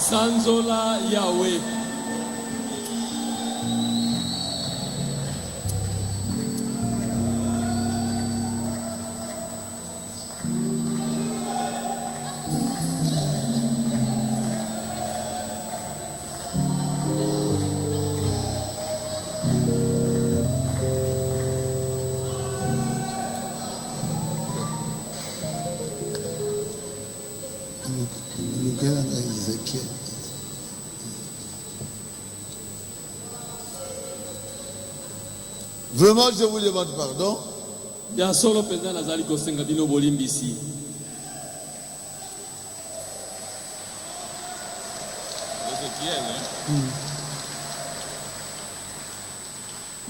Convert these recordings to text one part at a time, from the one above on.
Sanzola Yahweh. Vraiment, je vous demande pardon. Ya solo penda nazali kosenga bino bolimbisi.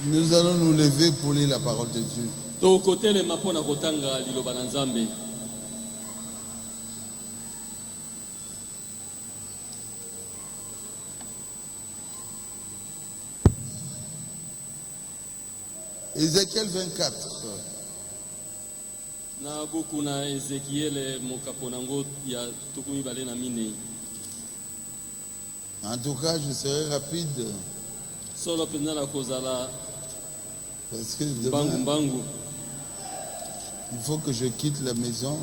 Nous allons nous lever pour lire la parole de Dieu. To kotele mapona kotanga liloba na Nzambe. Ézéchiel 24. Na buku na Ezekiel mokaponango ya tukumi bale na mine. En tout cas, je serai rapide. Solo penda na kozala Parce que bangu demain, bangu. il faut que je quitte la maison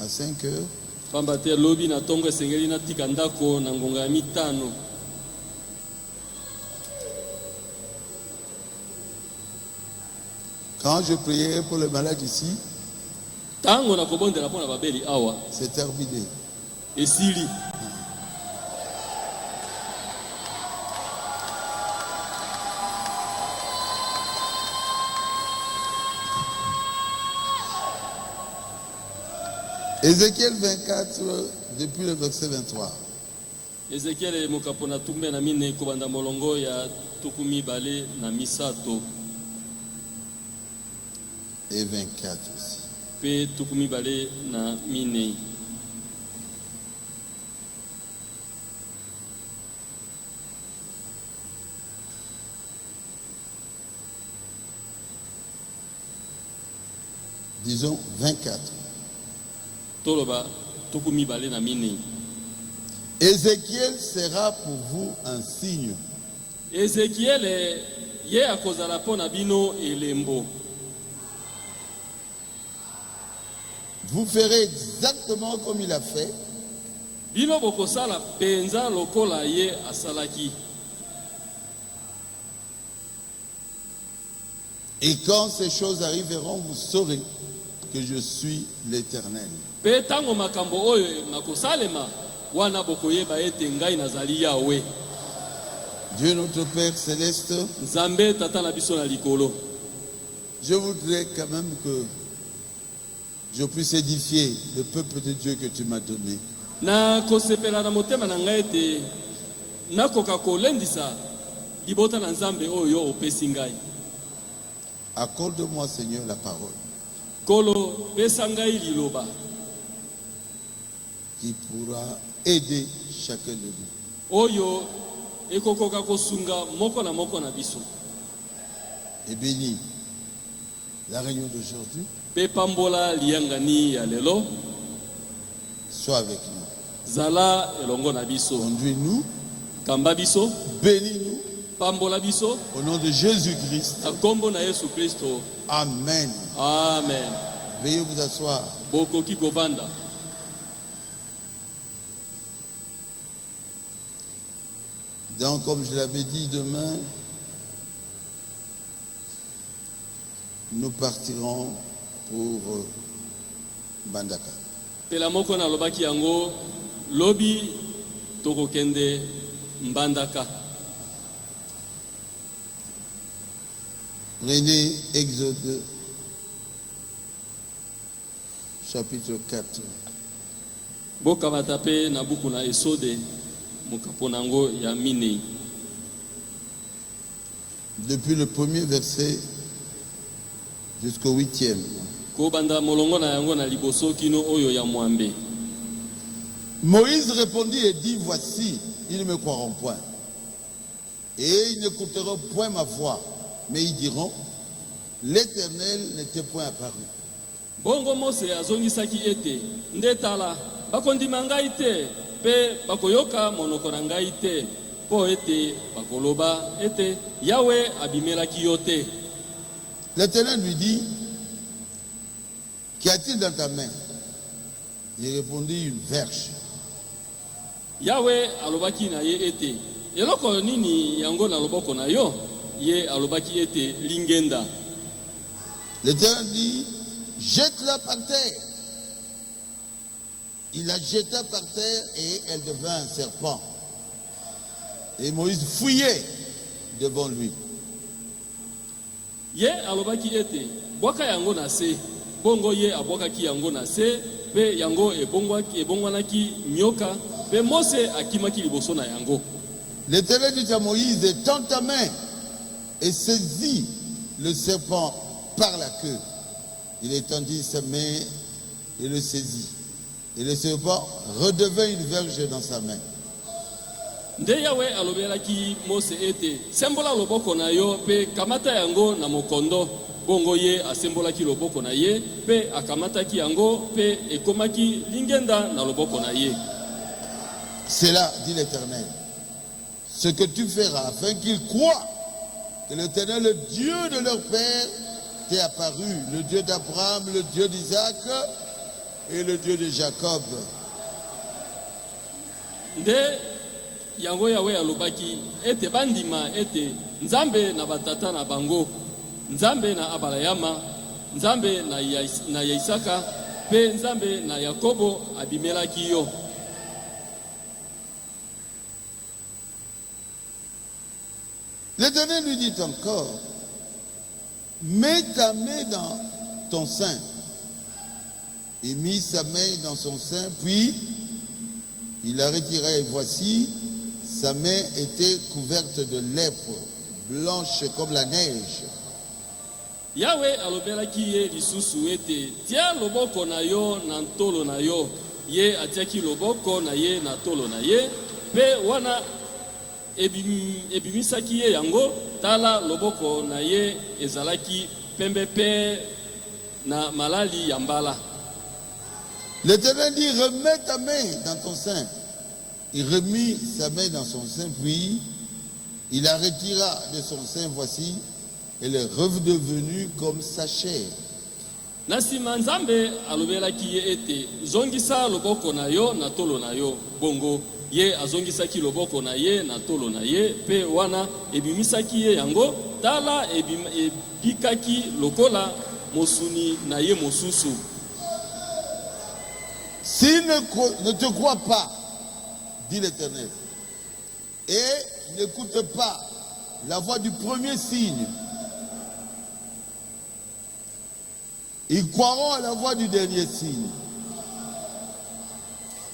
à 5 heures. Pamba te lobi na tongo esengeli na tika ndako na ngonga ya mitano. Quand je prierai pour le malade ici, Tango na kobondela pona babeli awa c'est terminé. esili. Ézéchiel 24, depuis le verset 23. Ezekiel mokapona tumbe na mine kobanda molongo ya tukumi bale na misato Et 24 aussi. pe tukumi bale na mine. Disons 24. Toloba tukumi bale na mine. Ézéchiel sera pour vous un signe. Ezekiel ye akozala pona bino elembo. Vous ferez exactement comme il a fait. Bino bokosala penza lokola ye asalaki. Et quand ces choses arriveront, vous saurez que je suis l'Éternel. Pe tango makambo oyo makosalema wana bokoyeba ete ngai nazali Yahweh. Dieu notre Père céleste, Nzambe tata na biso na likolo. je voudrais quand même que je puisse édifier le peuple de Dieu que tu m'as donné. Na kosepela na motema na ngai ete nakoka kolendisa libota na Nzambe oyo opesi ngai. Accorde-moi, Seigneur, la parole Kolo pesa ngai liloba qui pourra aider chacun de nous. oyo ekokoka kosunga moko na biso. Et bénis la réunion d'aujourd'hui. Pe pambola liangani ya lelo Sois avec nous. zala elongo na biso. Conduis-nous, Kamba biso, bénis-nous pambola biso, au nom de Jésus-Christ. na kombo na Yesu Kristo. Amen. Amen. Veuillez vous asseoir. Bokoki kovanda. Donc, comme je l'avais dit, demain, nous partirons pour Bandaka. Pela moko na lobaki yango lobi tokokende Mbandaka. Prenez Exode chapitre 4. Bokamata pe na buku na Esode mokaponango ya mine. Depuis le premier verset jusqu'au 8e. Ko banda molongo na yango na liboso kino oyo ya mwambe. Moïse répondit et dit, voici, ils ne me croiront point. Et ils n'écouteront point ma voix. Mais ils diront, l'Éternel n'était point apparu. Bongo Mose azongisaki ete ndetala bakondima ngai te pe bakoyoka monoko na ngai te po ete bakoloba ete Yawe abimelaki yo te. L'Éternel lui dit, qu'y a-t-il dans ta main? Il répondit, une verge. Yawe alobaki na ye ete eloko nini yango na loboko na yo? Ye alobaki ete lingenda. L'Éternel dit, jette-la par terre. Il la jeta par terre et elle devint un serpent. Et Moïse fouillait devant lui. Ye alobaki ete bwaka yango na se, bongo ye abwakaki yango na se, pe yango ebongwanaki nyoka, pe Mose akimaki liboso na yango. L'Éternel dit à Moïse, étends ta main et saisis le serpent par la queue. Il étendit sa main et le saisit. Et le serpent redevint une verge dans sa main. Nde Yawe alobelaki Mose ete sembola loboko na yo pe kamata yango na mokondo, bongo ye asembolaki loboko na ye pe akamataki yango pe ekomaki lingenda na loboko na ye. C'est là, dit l'Éternel, ce que tu feras afin qu'ils croient que l'Éternel, le Dieu de leur père, t'est apparu, le Dieu d'Abraham, le Dieu d'Isaac et le Dieu de Jacob. Nde yango Yawe alobaki ete bandima ete Nzambe na batata na bango, Nzambe na Abrahama, Nzambe na Isaka, pe Nzambe na Yakobo abimelaki yo. L'Éternel lui dit encore, mets ta main dans ton sein. Il mit sa main dans son sein, puis il la retira et voici, sa main était couverte de lèpre, blanche comme la neige. Yawe alobelaki ye lisusu ete tia loboko na yo na ntolo na yo. Ye atiaki loboko na ye na tolo na ye, pe wana ebimisaki ye yango, tala loboko na ye ezalaki pembe pe na malali ya mbala. L'Éternel dit, remets ta main dans ton sein. Il remit sa main dans son sein, puis il la retira de son sein, voici, elle est redevenue comme sa chair. Nasima Nzambe alobelaki ye ete zongisa loboko na yo na tolo na yo, bongo ye azongisaki loboko na ye na tolo na ye, pe wana ebimisaki ye yango, tala ebikaki lokola mosuni na ye mosusu. S'il ne te croit pas, dit l'Éternel, et n'écoute pas la voix du premier signe, ils croiront à la voix du dernier signe.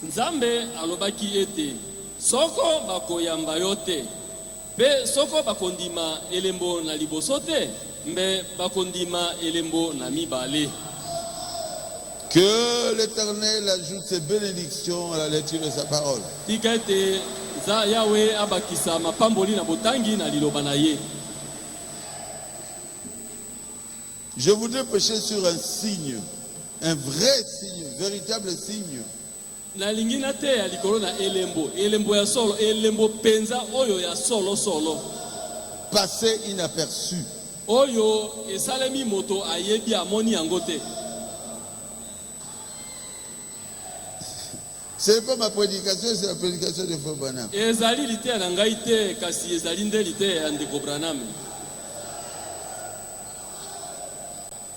Nzambe alobaki ete soko bakoyamba yo te, pe soko bakondima elembo na liboso te, mbe bakondima elembo na mibale. Que l'Éternel ajoute ses bénédictions à la lecture de sa parole. Tika ete za Yawe abakisa mapamboli na botangi na liloba na ye. Je voudrais prêcher sur un signe, un vrai signe, un véritable signe. Na lingina te ya likolo na elembo ya solo, elembo penza oyo ya solo solo. Passé inaperçu. Oyo esalemi moto ayebi amoni yango te. Ce n'est pas ma prédication, c'est la prédication de Frère Branham. Ezali lite na ngai te, kasi ezali nde lite ya ndeko Branham.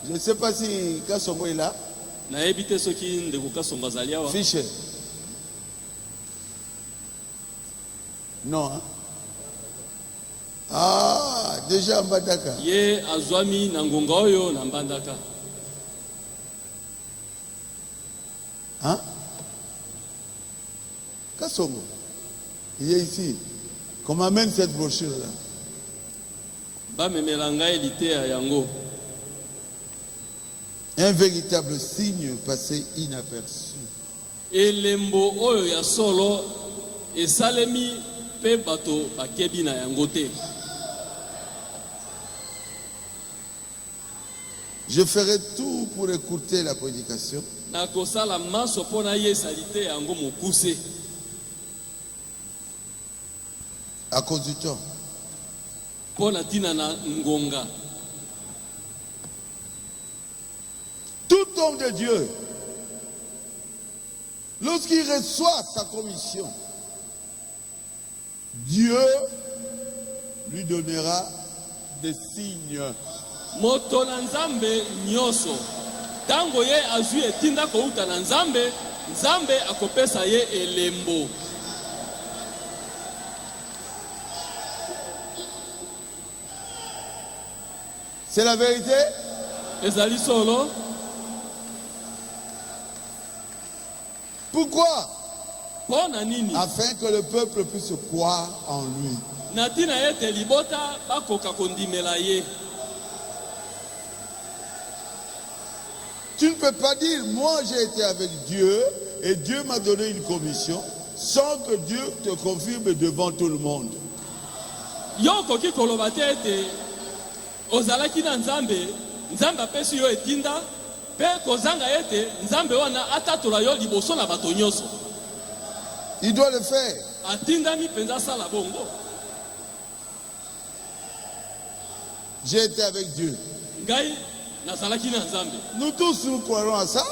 Je ne sais pas si Kassongo est là. Nayebi te soki ndeko Kasongo azali awa. Fischer. Non, hein? Ah, déjà Mbandaka. Ye azwami na ngonga oyo na Mbandaka. Hein? Kassongo. Il est ici. Qu'on m'amène cette brochure-là. Ba memela ngai lite ya yango. Un véritable signe passé inaperçu. Elembo oyo ya solo esalemi pe bato bakebi na yango te. Je ferai tout pour écouter la prédication. Na kosala maso pona ye salite yango mokuse. à cause du temps. mpo na ntina na ngonga. Tout homme de Dieu, lorsqu'il reçoit sa commission, Dieu lui donnera des signes. Moto na nzambe nyoso tango ye azwi etinda kouta na nzambe, nzambe akopesa ye elembo. C'est la vérité? Ezali solo. Pourquoi? Mpo na nini? Afin que le peuple puisse croire en lui. Na ntina ete libota bakoka kondimela ye. Tu ne peux pas dire, moi j'ai été avec Dieu et Dieu m'a donné une commission sans que Dieu te confirme devant tout le monde. Yo koki koloba te ete ozalaki na nzambe, nzambe apesi yo etinda, pe kozanga ete nzambe wana atatola yo liboso na bato nyonso. Il doit le faire. Atindami penza sala bongo. J'ai été avec Dieu. Ngai nazalaki na nzambe. Nous tous nous croirons à ça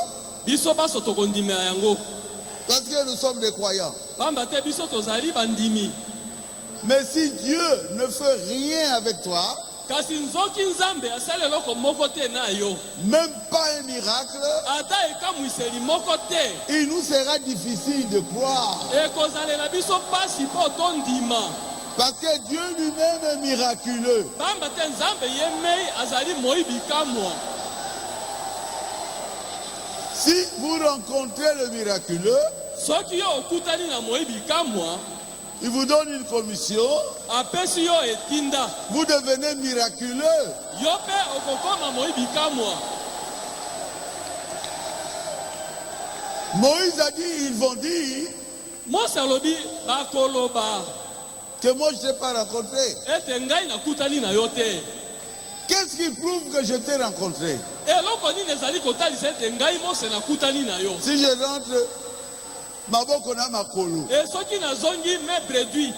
Biso baso tokondimela yango. parce que nous sommes des croyants. Pamba te biso tozali bandimi. Mais si Dieu ne fait rien avec toi, Kasi nzoki nzambe asala eloko moko te na yo, même pas un miracle, ata ekamwiseli moko te, il nous sera difficile de croire. ekozalela biso pasi mpo tondima. Parce que Dieu lui-même est miraculeux. Pamba te nzambe ye mei azali moyibi kamwa. Si vous rencontrez le miraculeux, Soki yo okutani na moyibi kamwa, il vous donne une commission, apesi yo etinda, vous devenez miraculeux. yo pe okokoma moyibi kamwa. Moïse a dit, ils vont dire Mose alobi bakoloba que moi je ne t'ai pas rencontré. ete ngai nakutani na yo te. Qu'est-ce qui prouve que je t'ai rencontré? Eloko nini ezali kotalisa ete ngai Mose nakutani na yo? Si je rentre, maboko na makolo, E soki nazongi me produit,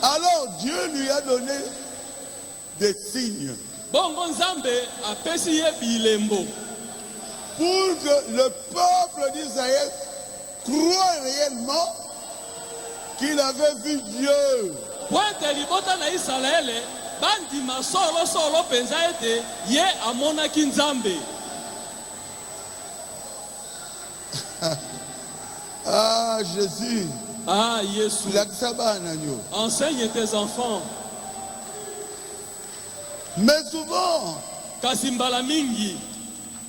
alors Dieu lui a donné des signes bongo nzambe apesi ye bilembo pour que le peuple d'Israël croit réellement qu'il avait vu Dieu. po ete libota na Isalaele bandima solo penza ete ye amonaki nzambe. Ah, Jésus, Ah Yesu, enseigne tes enfants. mais souvent, Kasi mbala mingi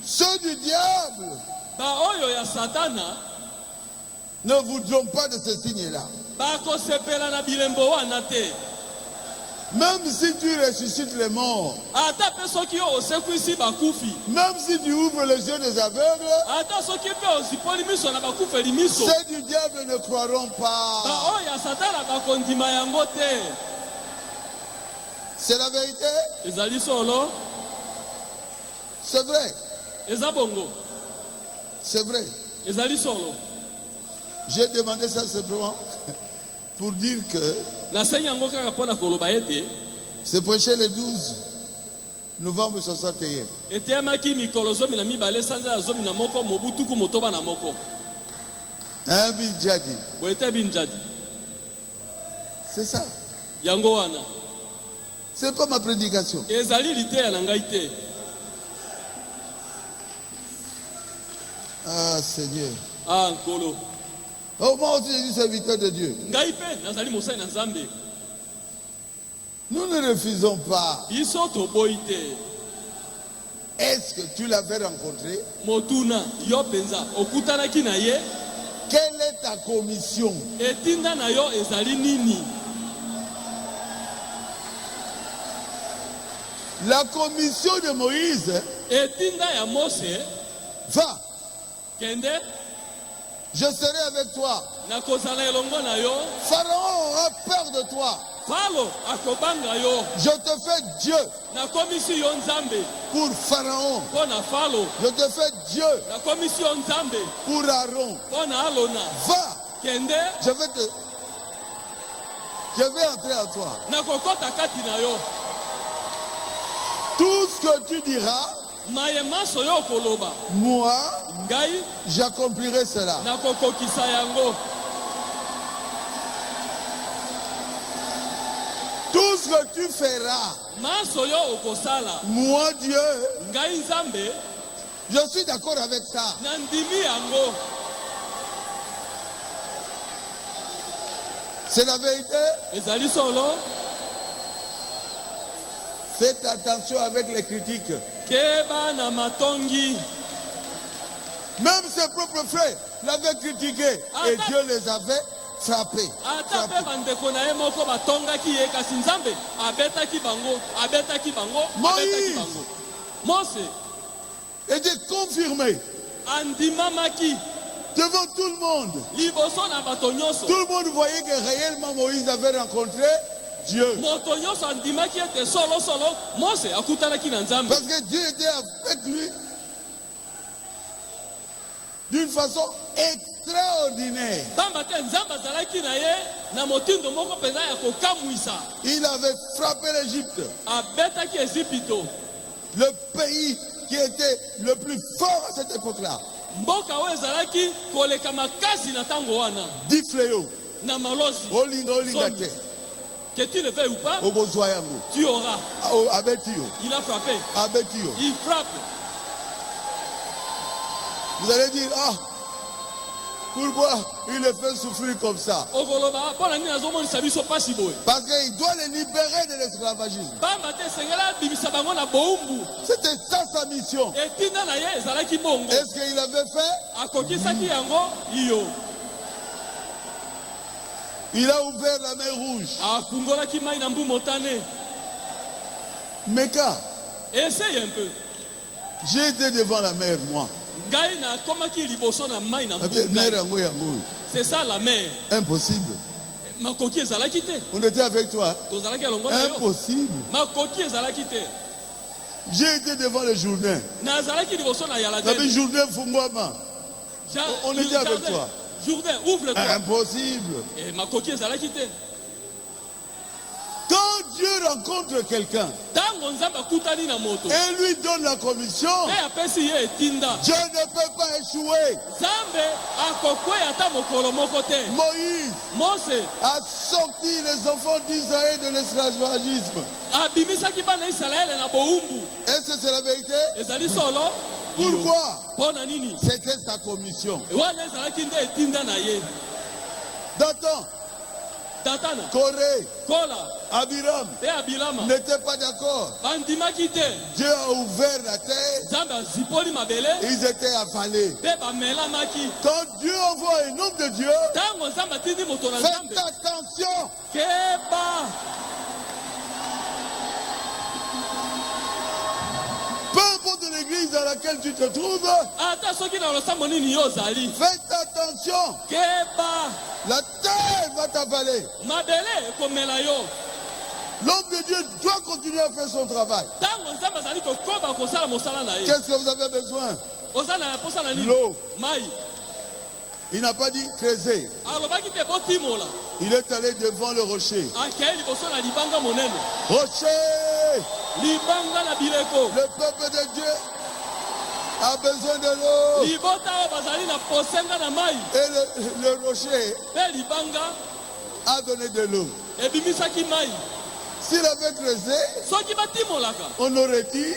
ceux du diable ba oyo ya satana ne voudront pas de ce signe-là. bakosepela na bilembo wana te. Même si tu ressuscites les morts, Ata pe soki yo osekwisi bakufi, même si tu ouvres les yeux des aveugles, ata soki pe ozipoli miso na bakufeli miso, ceux du diable ne croiront ba pas. oyo ya satana bakondima yango te. C'est la vérité, Ezali solo, c'est vrai, eza bongo, c'est vrai. ezali solo. J'ai demandé ça simplement pour dire que Nasengi yango kaka mpona koloba ete c'est prêché le 12 novembre 61. eteyamaki mikolo 12 mobu tuku motoba na moko. Un Bidjadi. Boye ete binjadi C'est ça. yango wana C'est pas ma prédication. ezali liteya na ngai te. Ah Seigneur. Ah nkolo, Oh, moi aussi je suis serviteur de Dieu. ngai pe nazali mosali na nzambe. Nous ne refusons pas. Biso toboyi te. Est-ce que tu l'avais rencontré? Motuna yo penza okutanaki na ye, Quelle est ta commission? etinda na yo ezali nini? La commission de Moïse, Etinda ya Mose, va, kende je serai avec toi. nakozala elongo na yo, Pharaon aura peur de toi. Falo akobanga yo, Je te fais Dieu nakomisi yo nzambe pour Pharaon. mpo na Falo, Je te fais Dieu nakomisi yo nzambe pour Aaron. mpo na Alona. Va, kende je vais entrer en toi. nakokota kati na yo. Tout ce que tu diras, mayema so yo koloba moi, ngai j'accomplirai cela. nakokokisa yango. Tout ce que tu feras, maso yo okosala moi Dieu, ngai nzambe je suis d'accord avec ça. nandimi yango. C'est la vérité. ezali solo. Faites attention avec les critiques. keba na matongi. Même ses propres frères l'avaient critiqué et Dieu les avait frappés. ata mpe bandeko na ye moko batongaki ye kasi nzambe abetaki bango abetaki bango. Mose était confirmé andimamaki devant tout le monde. liboso na bato nyonso. Tout le monde voyait que réellement Moïse avait rencontré Dieu. moto nyonso andimaki ete solo Mose akutanaki na nzambe. Parce que Dieu était avec lui d'une façon extraordinaire. pamba te nzambe azalaki na ye na motindo moko mpenza ya kokamwisa. Il avait frappé l'Égypte, abetaki Ezipito, le pays qui était le plus fort à cette époque-là. mboka oyo ezalaki koleka makasi na ntango wana 10 fléaux. na malosi. Olinga te. Que tu le veuilles ou pas, Okozwa yango. tu auras. Abetio. Il a frappé. Abetio. Il frappe. Vous allez dire, ah, pourquoi il le fait souffrir comme ça? Parce qu'il doit les libérer de l'esclavagisme. C'était ça sa mission. Est-ce qu'il avait fait? Il a ouvert la mer Rouge. Mais quand essaye un peu. j'ai été devant la mer, moi. C'est ça la mer. Impossible. On était avec toi. Impossible. J'ai été devant le Jourdain. Le Jourdain Fungwama. On était avec toi. Jourdain, ouvre-toi. Impossible. Et quand Dieu rencontre quelqu'un et lui donne la commission, Dieu ne peut pas échouer. Moïse a sorti les enfants d'Israël de l'esclavagisme. Est-ce que c'est la vérité? Pourquoi? C'était sa commission. Dathan, Corée, Abiram n'étaient pas d'accord. Dieu a ouvert la terre, ils étaient avalés. Quand Dieu envoie un homme de Dieu, faites attention. Peu importe l'église dans laquelle tu te trouves, faites attention. La terre va t'avaler. L'homme de Dieu doit continuer à faire son travail. Qu'est-ce que vous avez besoin? L'eau. Il n'a pas dit creuser. Il est allé devant le rocher. Rocher! Le peuple de Dieu a besoin de l'eau. Et le rocher a donné de l'eau. S'il avait creusé, on aurait dit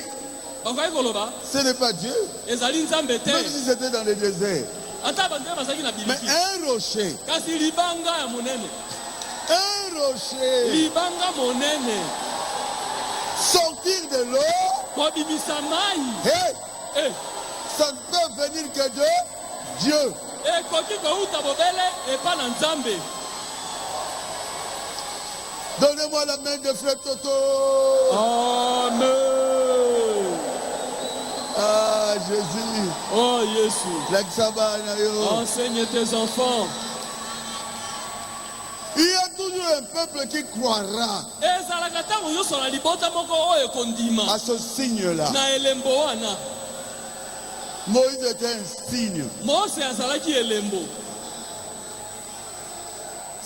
ce n'est pas Dieu. Même si c'était dans le désert. Mais un rocher. Un rocher. Sortir de l'eau. Hey, ça ne peut venir que de Dieu. Donnez-moi la main de Frère Toto. Amen. Ah, Jésus. Oh, Jésus. Enseigne tes enfants. Il y a toujours un peuple qui croira à ce signe-là. Moïse était un signe.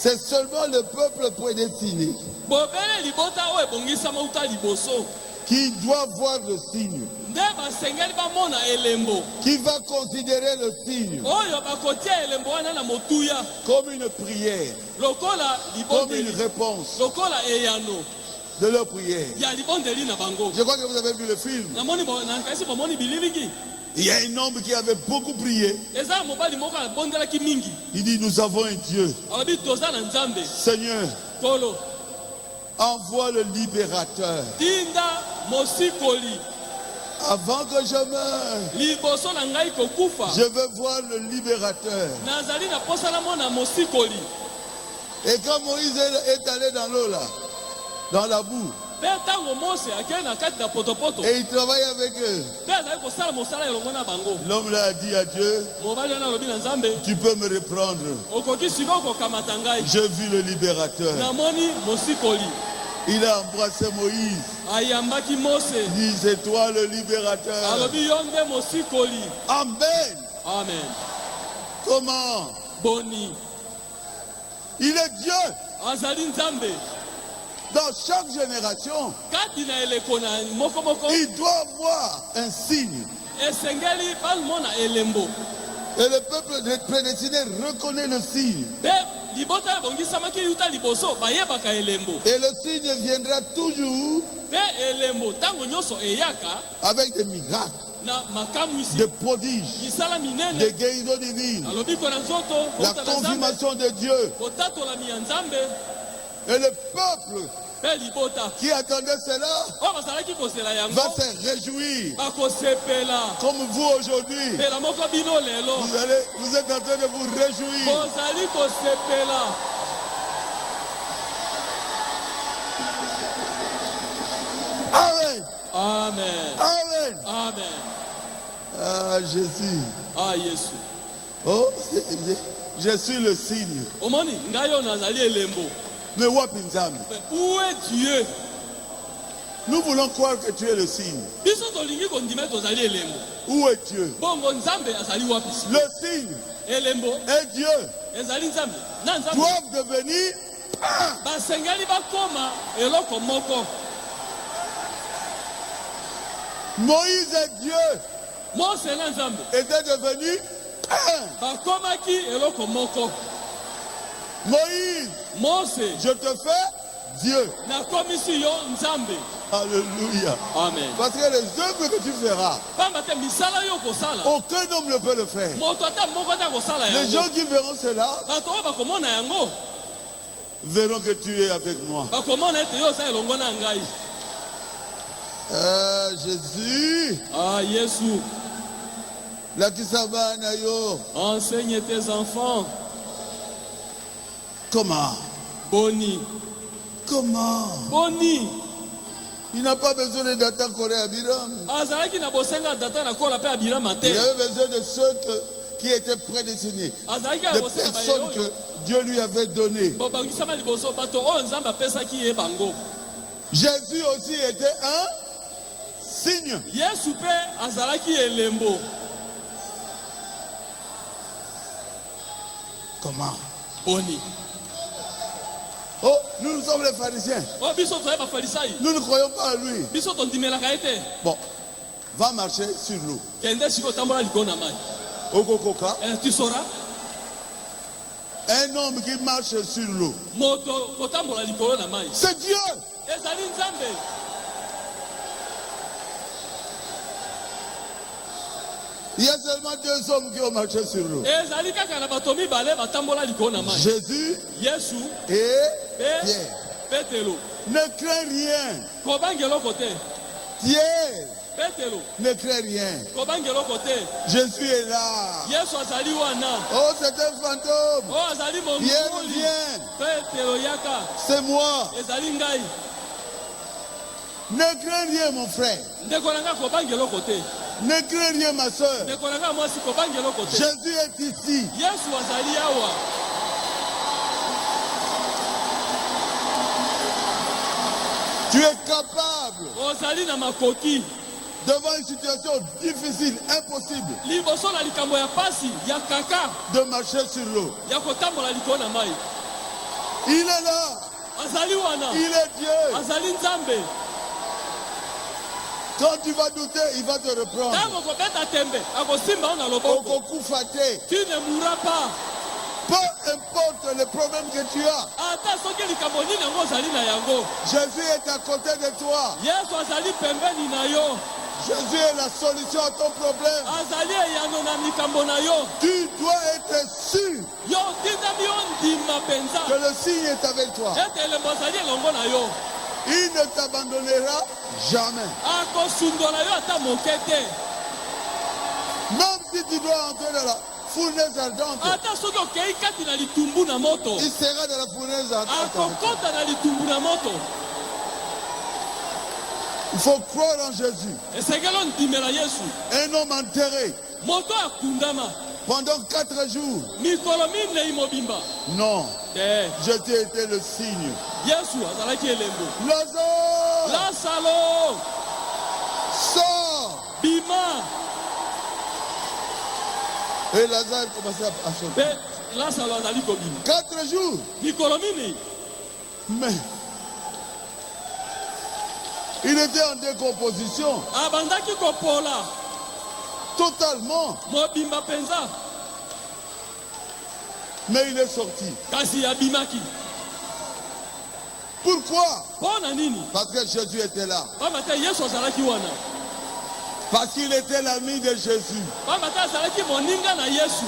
C'est seulement le peuple prédestiné bobele libota oyo ebongisama uta liboso qui doit voir le signe, nde basengeli bamona elembo qui va considérer le signe oyo bakotia elembo wana na motuya comme une prière, lokola comme une libondeli réponse lokola eyano de leur prière. ya libondeli na bango. Je crois que vous avez vu le film. nakasi bomoni bililingi Il y a un homme qui avait beaucoup prié. eza mobali moko abondelaki mingi Il dit, nous avons un Dieu. alobi toza na nzambe Seigneur, kolo envoie le libérateur tinda mosikoli avant que je meure. liboso na ngai kokufa Je veux voir le libérateur. nazali na posa na mona mosikoli. Et quand Moïse est allé dans l'eau là, dans la boue, mpe ntango mose akei na kati na potopoto et il travaille avec eux, mpe azali kosala mosala elongo na bango l'homme là a dit à Dieu, mobali wana alobi na nzambe tu peux me reprendre. okoki sikoyo kokamata ngai J'ai vu le libérateur. namoni mosikoli. Il a embrassé Moïse. ayambaki mose Il dit, c'est toi le libérateur. alobi yo nde mosikoli. Amen. Amen. Comment? Boni Il est Dieu. azali nzambe Dans chaque génération, kati na eleko na mokomoko il doit avoir un signe. esengeli balmona elembo Et le peuple prédestiné reconnaît le signe. mpe libota ebongisamaki yuta liboso bayebaka elembo Et le signe viendra toujours mpe elembo ntango nyonso eyaka avec des miracles, na makamwisi des prodiges, misala minene des guérisons divines, alobi ko na nzoto la kouta na nzambe confirmation de Dieu. kotatolami ya nzambe Et le peuple mpe libota qui attendait cela oyo bazalaki kozela yango va se réjouir. bakosepela Comme vous aujourd'hui, mpela moko bino lelo vous êtes en train de vous réjouir. bozali kosepela. Amen. Amen. Amen. Amen. Ah, Jésus. Ah yesu Oh, je suis le signe. omoni ngai oyo nazali elembo. Mais wapi nzambe? Mais où est Dieu? Nous voulons croire que tu es le signe. biso tolingi kondima tozali elembo. Où est Dieu? bongo nzambe azali wapi? Le signe elembo et Dieu ezali nzambe na nzambe doivent devenir un. basengeli bakoma eloko moko. Moïse et Dieu mose na nzambe étaient devenus un. bakomaki eloko moko. Moïse, mose je te fais Dieu. nakomisi yo nzambe. Alléluia. Amen. Parce que les œuvres que tu feras, pamba te misala yo kosala aucun homme ne peut le faire. moto ata moko ata kosala Les yango. gens qui verront cela bato oyo bakomona yango verront que tu es avec moi. bakomona ete yo oza elongo na ngai. Jésus, Ah yesu la kisabana yo. enseigne tes enfants. Comment? Boni Comment? boni Il n'a pas besoin d'attendre Corée à Biram. azalaki na bosenga data na kola mpe abirama Il te. avait besoin de ceux qui étaient prédestinés. azalaki na Des bosenga personnes bayeoyo que Dieu lui avait données. bobangisama liboso bato oyo nzambe apesaki ye bango. Jésus aussi était un signe. yesu mpe azalaki elembo. Comment? boni Oh, nous sommes les pharisiens. oyo biso toye bafarisayi Nous ne croyons pas à lui. biso tondimelaka ye te. Bon, va marcher sur l'eau. kende sikoyo otambola likolo na mai. Okokoka, tu sauras un homme qui marche sur l'eau. moto kotambola likolo na mai C'est Dieu. ezali nzambe. Il y a seulement deux hommes qui ont marché sur l'eau. ezali kaka na bato mibale batambola likolo na mai. Jésus yesu et mpe Pierre. petelo. Ne crains rien. kobanga eloko te. Pierre, petelo ne crains rien. kobanga eloko te. Jésus est là. yesu azali wana. Oh, c'est un fantôme. oyo azali Pierre, mongoli. viens. petelo yaka C'est moi. ezali ngai. Ne crains rien, mon frère. ndeko na ngai kobanga eloko te. Ne crains rien, ma soeur. ndeko na ngai mwasi kobanga eloko te. Jésus est ici. yesu azali awa. Tu es capable, ozali na makoki devant une situation difficile, impossible, liboso na likambo ya pasi ya kaka de marcher sur l'eau. ya kotambola likolo na mai. Il est là. azali wana, Il est Dieu. azali nzambe. Quand tu vas douter, il va te reprendre. Tango kobeta tembe, akosimba ona loboko. Okokufa te. Tu ne mourras pas. Peu importe les problèmes que tu as, Ata soki likambo nini yango ozali na yango, Jésus est à côté de toi. Yesu azali pembeni na yo. Jésus est la solution à ton problème. Azali eyano na likambo na yo. Tu dois être sûr Yo tindami yo ndima penza. que le signe est avec toi. Ete elembo azali elongo na yo. Il ne t'abandonnera jamais. Akosundola yo ata moke te. Même si tu dois entrer dans la fournaise ardente, Ata soki okei kati na litumbu na moto, il sera dans la fournaise ardente. akokota na litumbu na moto. Il faut croire en Jésus. Esengeli ondimela Yesu. Un homme enterré Moto akundama pendant 4 jours. mikolo minei mobimba Non, te. Jésus était le signe. Yesu azalaki elembo. Lazare, Lazaro sors. bima. Et Lazare commençait à chanter. Pe Lazaro azali kobima 4 jours. mikolo minei. Mais il était en décomposition Abandaki kopola totalement. mobimba penza, Mais il est sorti. kasi abimaki. Pourquoi? Mpo na nini? Parce que Jésus était là. Pamba te Yesu azalaki wana. Parce qu'il était l'ami de Jésus. Pamba te azalaki moninga na Yesu.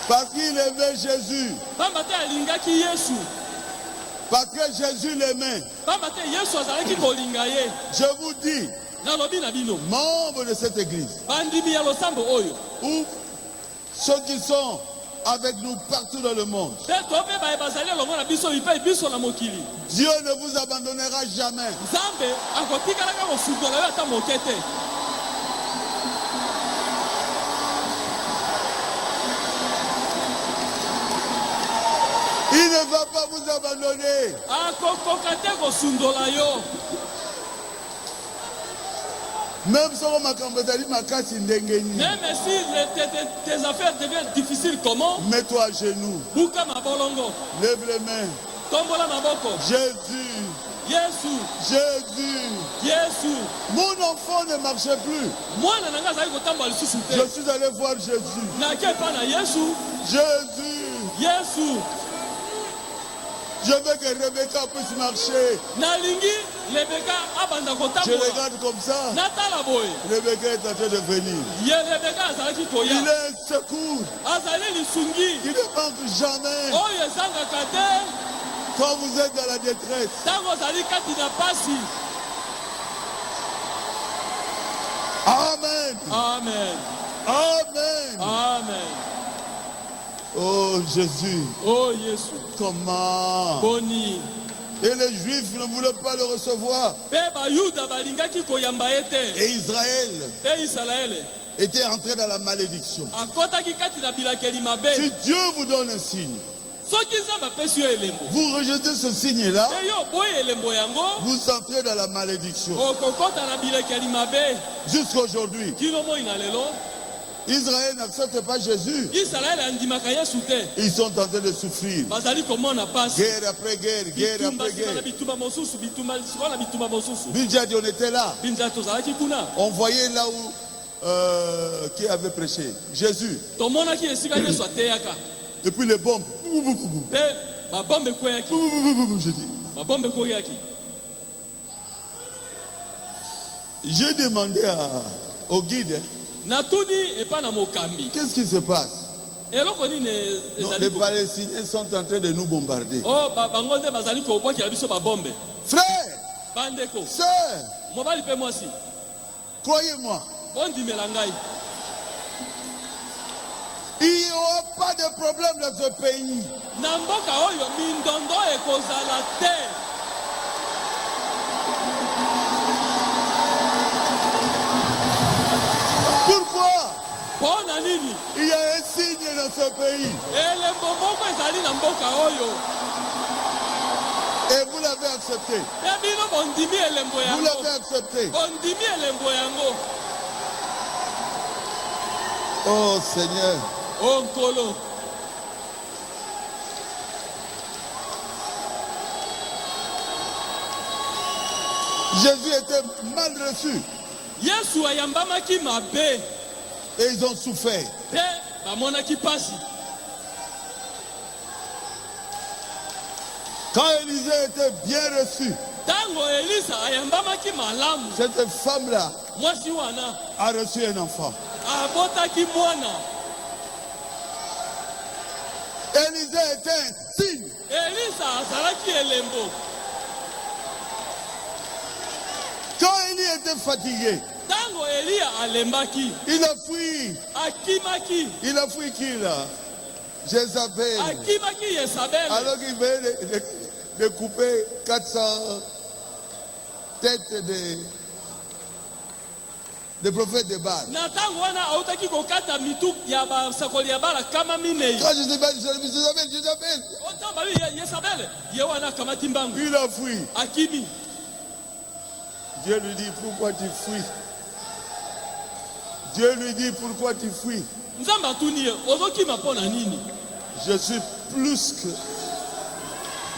Parce qu'il aimait Jésus. Pamba te alingaki Yesu. Parce que Jésus l'aimait. Pamba te Yesu azalaki kolinga ye. Je vous dis, Nalobi na bino, membres de cette église, bandimi ya losambo oyo, ou ceux qui sont avec nous partout dans le monde, te tope baye bazali elongo na biso bipai biso na mokili. Dieu ne vous abandonnera jamais. Nzambe akotikalaka kosundola yo ata moke te. Il ne va pas vous abandonner. Akokoka te kosundola yo. Même si on m'a dit ma casse ndengeni. Même si tes affaires deviennent difficiles, comment? Mets-toi à genoux. Buka mabolongo. Lève les mains. Tombola maboko. Jésus. Yesu. Jésus. Yesu. Mon enfant ne marchait plus. Mwana nanga azali kotambola lisusu te. Je suis allé voir Jésus. Nake epai na Yesu. Jésus. Yesu. Je veux que Rebecca puisse marcher. Nalingi Rebeka abanda Je kotambola. regarde comme ça. Natala boye. Rebecca est en train de venir. Ye Rebeka azalaki Il koya. est un secours. Azali lisungi. Il ne manque jamais. Oyo ezangaka te. Quand vous êtes dans la détresse, Tango ozali kati na pasi. Amen. Amen. Amen. Amen. Oh Jésus, Oh Yesu. comment? Boni. Et les Juifs ne voulaient pas le recevoir. Pe bayuda balingaki koyamba ye te. Et Israël Pe Israele était entré dans la malédiction. akotaki kati na bilakeli Si mabe. Dieu vous donne un signe, Soki nzambe apesi yo elembo, vous rejetez ce signe-là, te yo boyi elembo yango, vous entrez dans la malédiction. okokota na bilakeli mabe. Jusqu'aujourd'hui, Kino moi na lelo, Israël n'accepte pas Jésus. Israele andimaka Yesu te. Ils sont en train de souffrir. Bazali komona pasi. Guerre après guerre, guerre Bitumba après sika na guerre. bitumba mosusu, bitumba sika na bitumba mosusu. Bidjadi, on était là. Binza tozalaki kuna. On voyait là où qui avait prêché Jésus. Tomonaki esika Yesu ateyaka. Et puis les bombes. Pe babombe kweyaki. Je dis. Babombe kweyaki. J'ai demandé au guide, Natuni epa na mokambi. qu'est-ce qui se passe? Eloko nini Non, ezali les ko. Palestiniens sont en train de nous bombarder. Oh bango nde bazali kobwakela biso babombe. Frères, Bandeko. sœurs, Mobali pe mwasi. croyez-moi, Bondimela ngai. il n'y aura pas de problème dans ce pays. Na mboka oyo mindondo ekozala te. Pourquoi? Pona nini? Il y a un signe dans ce pays. Elembo moko ezali na mboka oyo. Et vous l'avez accepté. Pe bino bondimi elembo Vous yango. l'avez accepté. Bondimi elembo yango. Oh Seigneur, Oh nkolo. Jésus était mal reçu Yesu ayambamaki mabe et ils ont souffert. pe bamonaki pasi. Quand Élisée était bien reçu, Tango Elisa ayambamaki malamu, cette femme-là mwasi wana a reçu un enfant. abotaki mwana. Élisée était un signe. Elisa azalaki elembo. Quand Élie était fatigué, Tango Elia alembaki, il a fui. akimaki, Il a fui qui là? Jézabel. akimaki Yezabel. Alors qu'il venait de couper 400 têtes de prophètes de Baal. Na tango wana autaki kokata mitu ya basakoli ya bala kama minei. Quand Jézabel, Otamba lui Yezabel, ye wana kamati mbangu. il a fui. Akimi. Dieu lui dit, pourquoi tu fuis? Dieu lui dit, pourquoi tu fuis? Nzamba tuni ye, ozokima pona nini? Je suis plus que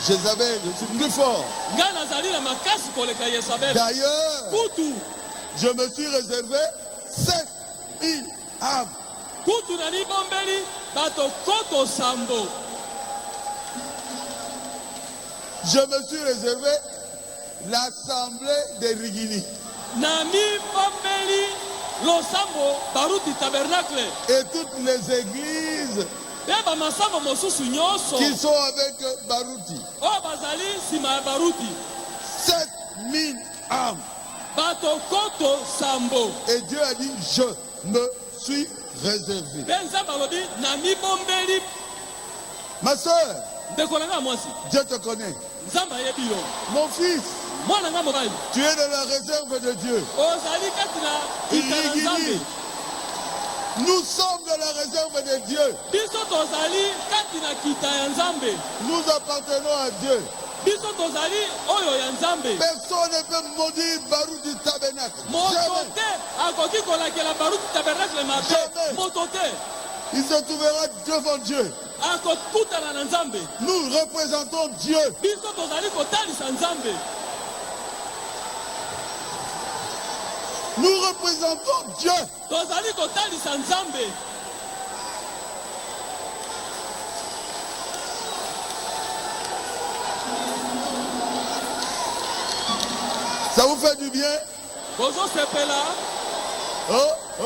Jézabel, je suis plus fort. Nga nazali na makasi koleka Yezabel. D'ailleurs, Kutu, je me suis réservé 7000 âmes. kutu na libombeli, bato koto sambo. Je me suis réservé l'assemblée des Rigini Na mi bombeli, losambo, baruti tabernacle. et toutes les églises Beba masambo mosusu nyoso. qui sont avec Baruti. O bazali sima ya baruti. 7000 âmes. Bato koto sambo. Et Dieu a dit, je me suis réservé. Benza balobi na mi bombeli. Ma soeur, Ndekolanga mwasi. Dieu te connaît. Nzamba yebi yo. Mon fils, Mwana nga mobali. tu es dans la réserve de Dieu. Ozali kati na kita na Nzambe. Rigini. Nous sommes dans la réserve de Dieu. Biso tozali kati na kita ya Nzambe. Nous appartenons à Dieu. Biso tozali oyo ya Nzambe. Personne ne peut maudire Baruti tabernacle. Moto Jamais. te akoki kolakela baruti tabernacle mabe. Jamais. Moto te Il se trouvera devant Dieu. akokutana na Nzambe. Nous représentons Dieu. Biso tozali kotalisa Nzambe. Nous représentons Dieu. Tozali kotalisa Nzambe. Ça vous fait du bien? Bozo sepela. Oh,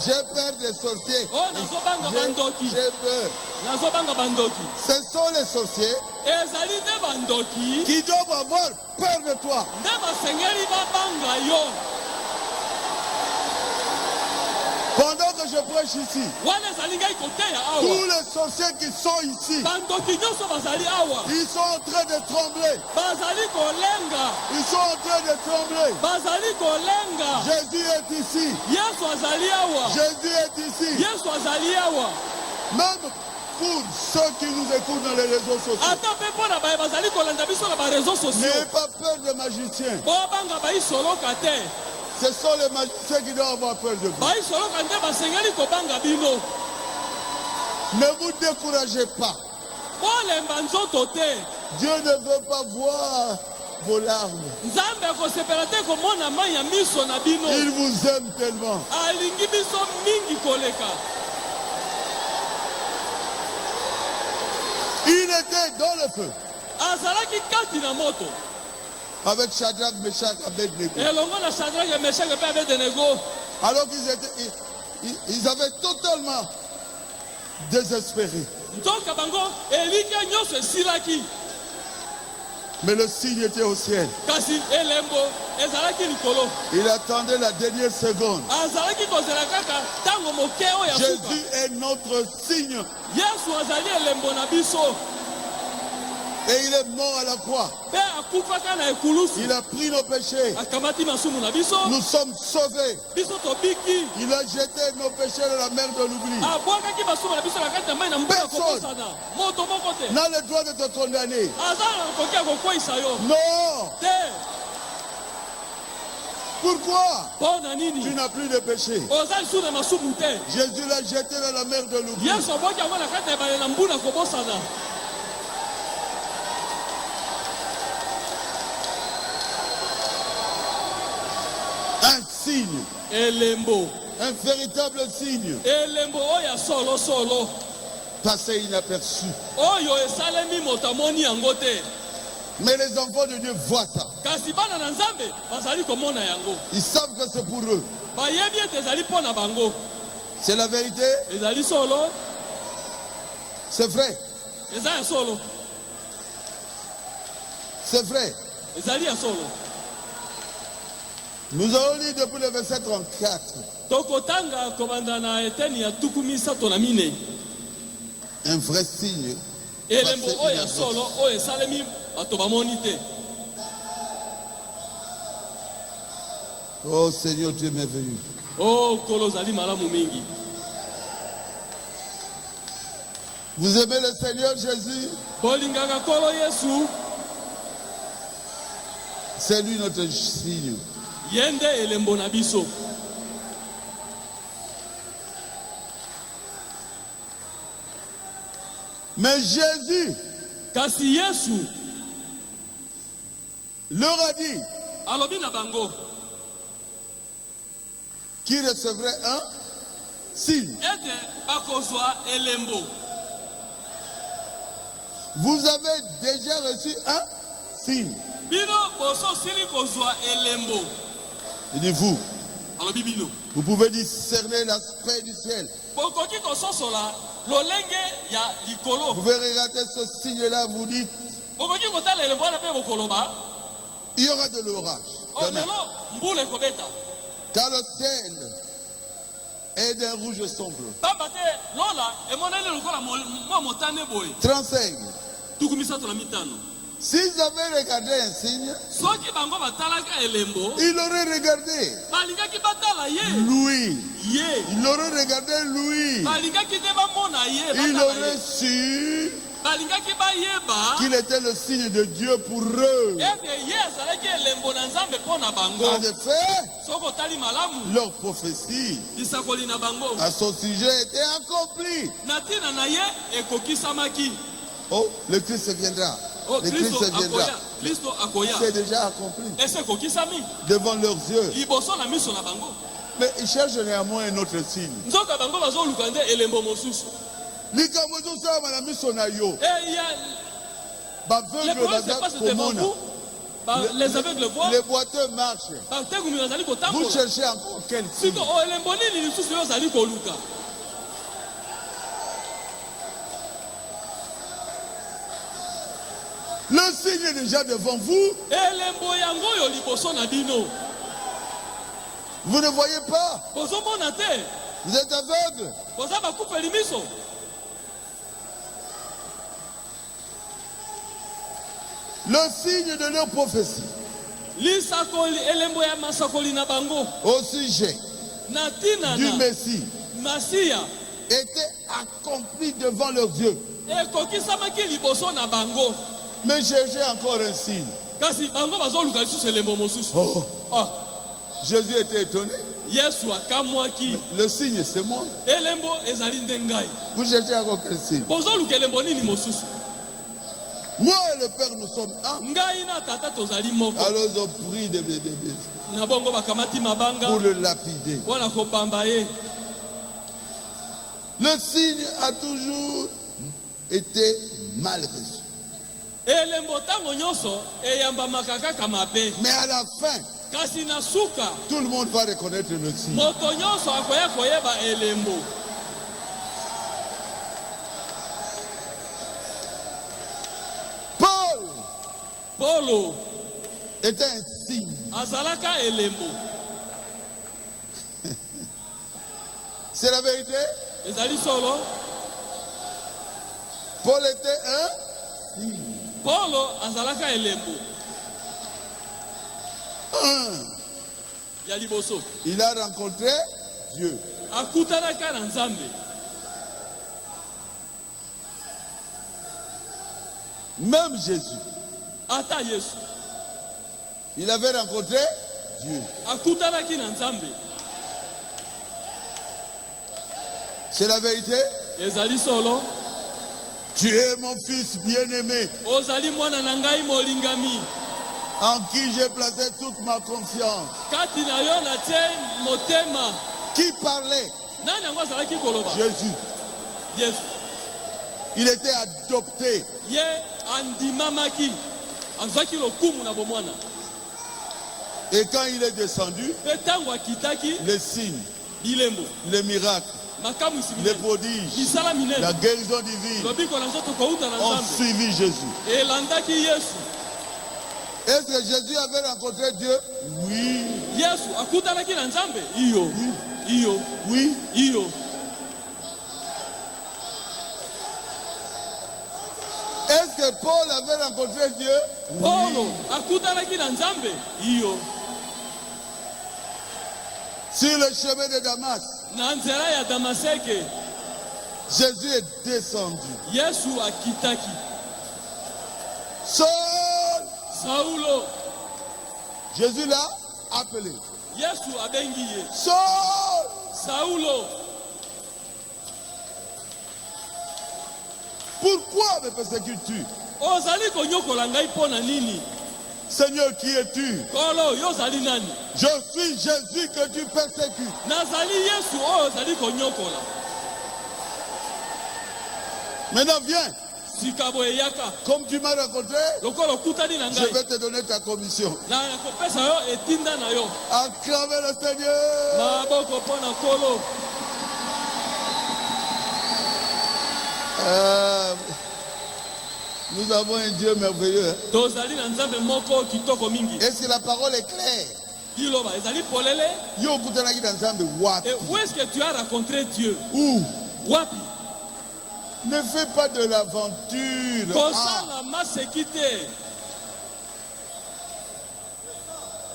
j'ai peur des sorciers. Oh, nazobanga bandoki. J'ai peur. Nazobanga bandoki. Ce sont les sorciers Ezali nde bandoki. qui doivent avoir peur de toi. Nde basengeli babanga yo. Pendant que je prêche ici, Wana ezali ngai koteya tous awa. les sorciers qui sont ici, Bandoki nyonso bazali awa. ils sont en train de trembler. Bazali kolenga. Ils sont en train de trembler. Bazali kolenga. Jésus est ici. Yesu azali awa. Jésus est ici. Yesu azali awa. Même pour ceux qui nous écoutent dans les réseaux sociaux. Ata mpe mpo na baye bazali kolanda biso na bareseau sociaux. N'ayez pas peur des magiciens. Bobanga bayisoloka te. Ce sont les magiciens qui doivent avoir peur de vous. Bayisoloka nde basengeli kobanga bino. Ne vous découragez pas. Bolemba nzoto te. Dieu ne veut pas voir vos larmes. Nzambe akosepela te komona mai ya miso na bino. Il vous aime tellement. Alingi biso mingi koleka. Il était dans le feu Azalaki kati na moto. avec Shadrach, Meshach, Abednego. Elongo na Shadrach, Meshach mpe Abednego. Alors ils avaient totalement désespéré. Nzoka bango elika nyonso esilaki. Mais le signe était au ciel. Kasi elembo ezalaki likolo. Il attendait la dernière seconde. Azalaki kozela kaka tango moke oyo ya suka. Jésus est notre signe. Yesu azali elembo na biso. Et il est mort à la croix. Mpe akufaka na ekulusu. Il a pris nos péchés. Akamati masumu na biso. Nous sommes sauvés. Biso tobiki. Il a jeté nos péchés dans la mer de l'oubli. Abwakaki masumu na biso na kati ya mai na mbula kobosana. Moto moko te. N'a le droit de te condamner. Aza na koki akokweyisa yo. Non. Te. Pourquoi? Mpo na Tu nini? n'as plus de péché. Oza lisu na masumu te. Jésus l'a jeté dans la mer de l'oubli. Yesu abwaki yango na kati ya ebale na mbula kobosana. signe, elembo un véritable signe, elembo oyo solo solo passé inaperçu. oyo esalemi moto amoni yango te. Mais les enfants de Dieu voient ça. Kasi bana na Nzambe bazali komona yango. Ils savent que c'est pour eux. Bayebi ete ezali mpo na bango. C'est la vérité, Ezali solo, c'est vrai, eza ya solo, c'est vrai. ezali ya solo. Nous avons lu depuis le verset 34. Tokotanga kobanda na eteni ya tuku misato na mine. Un vrai signe. Elembo passé oyo ya inaperçu. solo oyo esalemi bato bamoni te. Oh Seigneur, tu es merveilleux. Oh kolo ozali malamu mingi. Vous aimez le Seigneur Jésus? Bolingaka kolo Yesu, C'est lui notre signe. yende elembo na biso. Mais Jésus Kasi Yesu leur a dit alobi na bango qu'il recevrait un signe. ete bakozwa elembo. Vous avez déjà reçu un signe. Bino boso sili kozwa elembo. Il dit vous. Alobi bino. Vous pouvez discerner l'aspect du ciel. Bokoki kososola lolenge ya likolo. Vous pouvez regarder ce signe-là, vous dites, Bokoki kotala elembo wana pe bokoloba. il y aura de l'orage. O Demain. lelo mbula ekobeta. Car le ciel est d'un rouge sombre. Pamba te lola emoneli lokola mwa motane boye. 35. Tuku misato na mitano. S'ils avaient regardé un signe, Soki bango batalaka elembo, ils auraient regardé balingaki batala ye. Louis. Ye. Ils auraient regardé Louis. Balingaki te bamona ye. Ils batala auraient ye. su Balingaki bayeba. qu'il était le signe de Dieu pour eux. Ete ye azalaki elembo na Nzambe mpo na bango. En effet, Soki otali malamu, leur prophétie lisakoli na bango. à son sujet était accomplie. Na ntina na ye ekokisamaki. Oh, le Christ viendra. Oh, Le Kristo Christ viendra. akoya. Kristo akoya. C'est déjà accompli Ese ekokisami. devant leurs yeux. Liboso na miso na bango. Mais ils cherchent néanmoins un autre signe. Nzoka bango bazoluka nde elembo mosusu. Likambo ezosala na miso na yo. Et il y a les Baveugle problèmes se baza passent devant komona. vous. Les aveugles voient. Les boiteux marchent. Bategumi bazali Vous kotambola. cherchez encore quel signe? Siko o elembo nini lisusu yo ozali koluka. Le signe est déjà devant vous. Elembo yango oyo liboso na bino. Vous ne voyez pas. Bozomona te. Vous êtes aveugle. Boza bakupeli miso. Le signe de leur prophétie Lisakoli elembo ya masakoli na bango. au sujet Na tina du na Messie Masia. était accompli devant leurs yeux. Ekokisamaki liboso na bango. Mais cherchez encore un signe. Kasi bango bazoluka lisusu elembo mosusu. Oh, Ah, Jésus était étonné. Yesu akamwaki. Le signe, c'est moi. Elembo ezali nde ngai. Vous cherchez encore quel signe? Bozoluka elembo nini mosusu. Moi et le Père, nous sommes un. Ngai na tata tozali moko. Alors ils ont pris Na bongo bakamati mabanga pour le lapider. wana kobamba ye. Le signe a toujours été mal reçu. Elembo tango nyonso eyambamaka kaka mabe. Mais à la fin, Kasi na suka tout le monde va reconnaître le signe. moto nyonso akoya koyeba elembo. Paul Polo était un signe. azalaka elembo. C'est la vérité. Ezali solo. Paul était un signe. Polo azalaka elembo. Ya liboso. Il a rencontré Dieu. Akutanaka na Nzambe. Même Jésus, Ata Yesu. il avait rencontré Dieu. Akutanaki na Nzambe. C'est la vérité. Ezali solo. Tu es mon fils bien-aimé. Ozali mwana na ngai molingami. en qui j'ai placé toute ma confiance. kati na yo natie motema. Qui parlait? Nani yango azalaki koloba? Jésus. Yesu. Il était adopté. Ye andimamaki. Azwaki lokumu na bomwana. Et quand il est descendu, Pe tango akitaki les signes, bilembo. les miracles, Makamu les isimile. prodiges, Misala minene. la guérison divine Lobiko na nzoto kouta na ont Nzambe. suivi Jésus. Elandaki Yesu. Est-ce que Jésus avait rencontré Dieu? Oui. Yesu akutanaki na Nzambe. Iyo. Iyo. Oui. Iyo. Est-ce que Paul avait rencontré Dieu? Paulo akutanaki na Nzambe. Iyo. Sur le chemin de Damas, Na nzela ya Damaseke. Jésus est descendu. Yesu akitaki. Saul, Saulo. Jésus l'a appelé. Yesu abengi ye. Saul, Saulo. pourquoi me persécutes-tu? Ozali konyokola ngai mpo na nini? Seigneur, qui es-tu? Kolo yo ozali nani? Je suis Jésus que tu persécutes. Nazali Yesu oyo ozali konyokola. Maintenant viens, Sika boye yaka. comme tu m'as rencontré, Lokola okutani na je ngai. vais te donner ta commission. Na nakopesa yo etinda na yo. Acclamez le Seigneur. Maboko mpo na kolo. Nous avons un Dieu merveilleux. Tozali na Nzambe moko kitoko mingi. Est-ce que la parole est claire? Diloba ezali polele. Yo okutanaki na Nzambe wapi? Et où est-ce que tu as rencontré Dieu? Où? Wapi? Ne fais pas de l'aventure. Ah, Kosala masekite.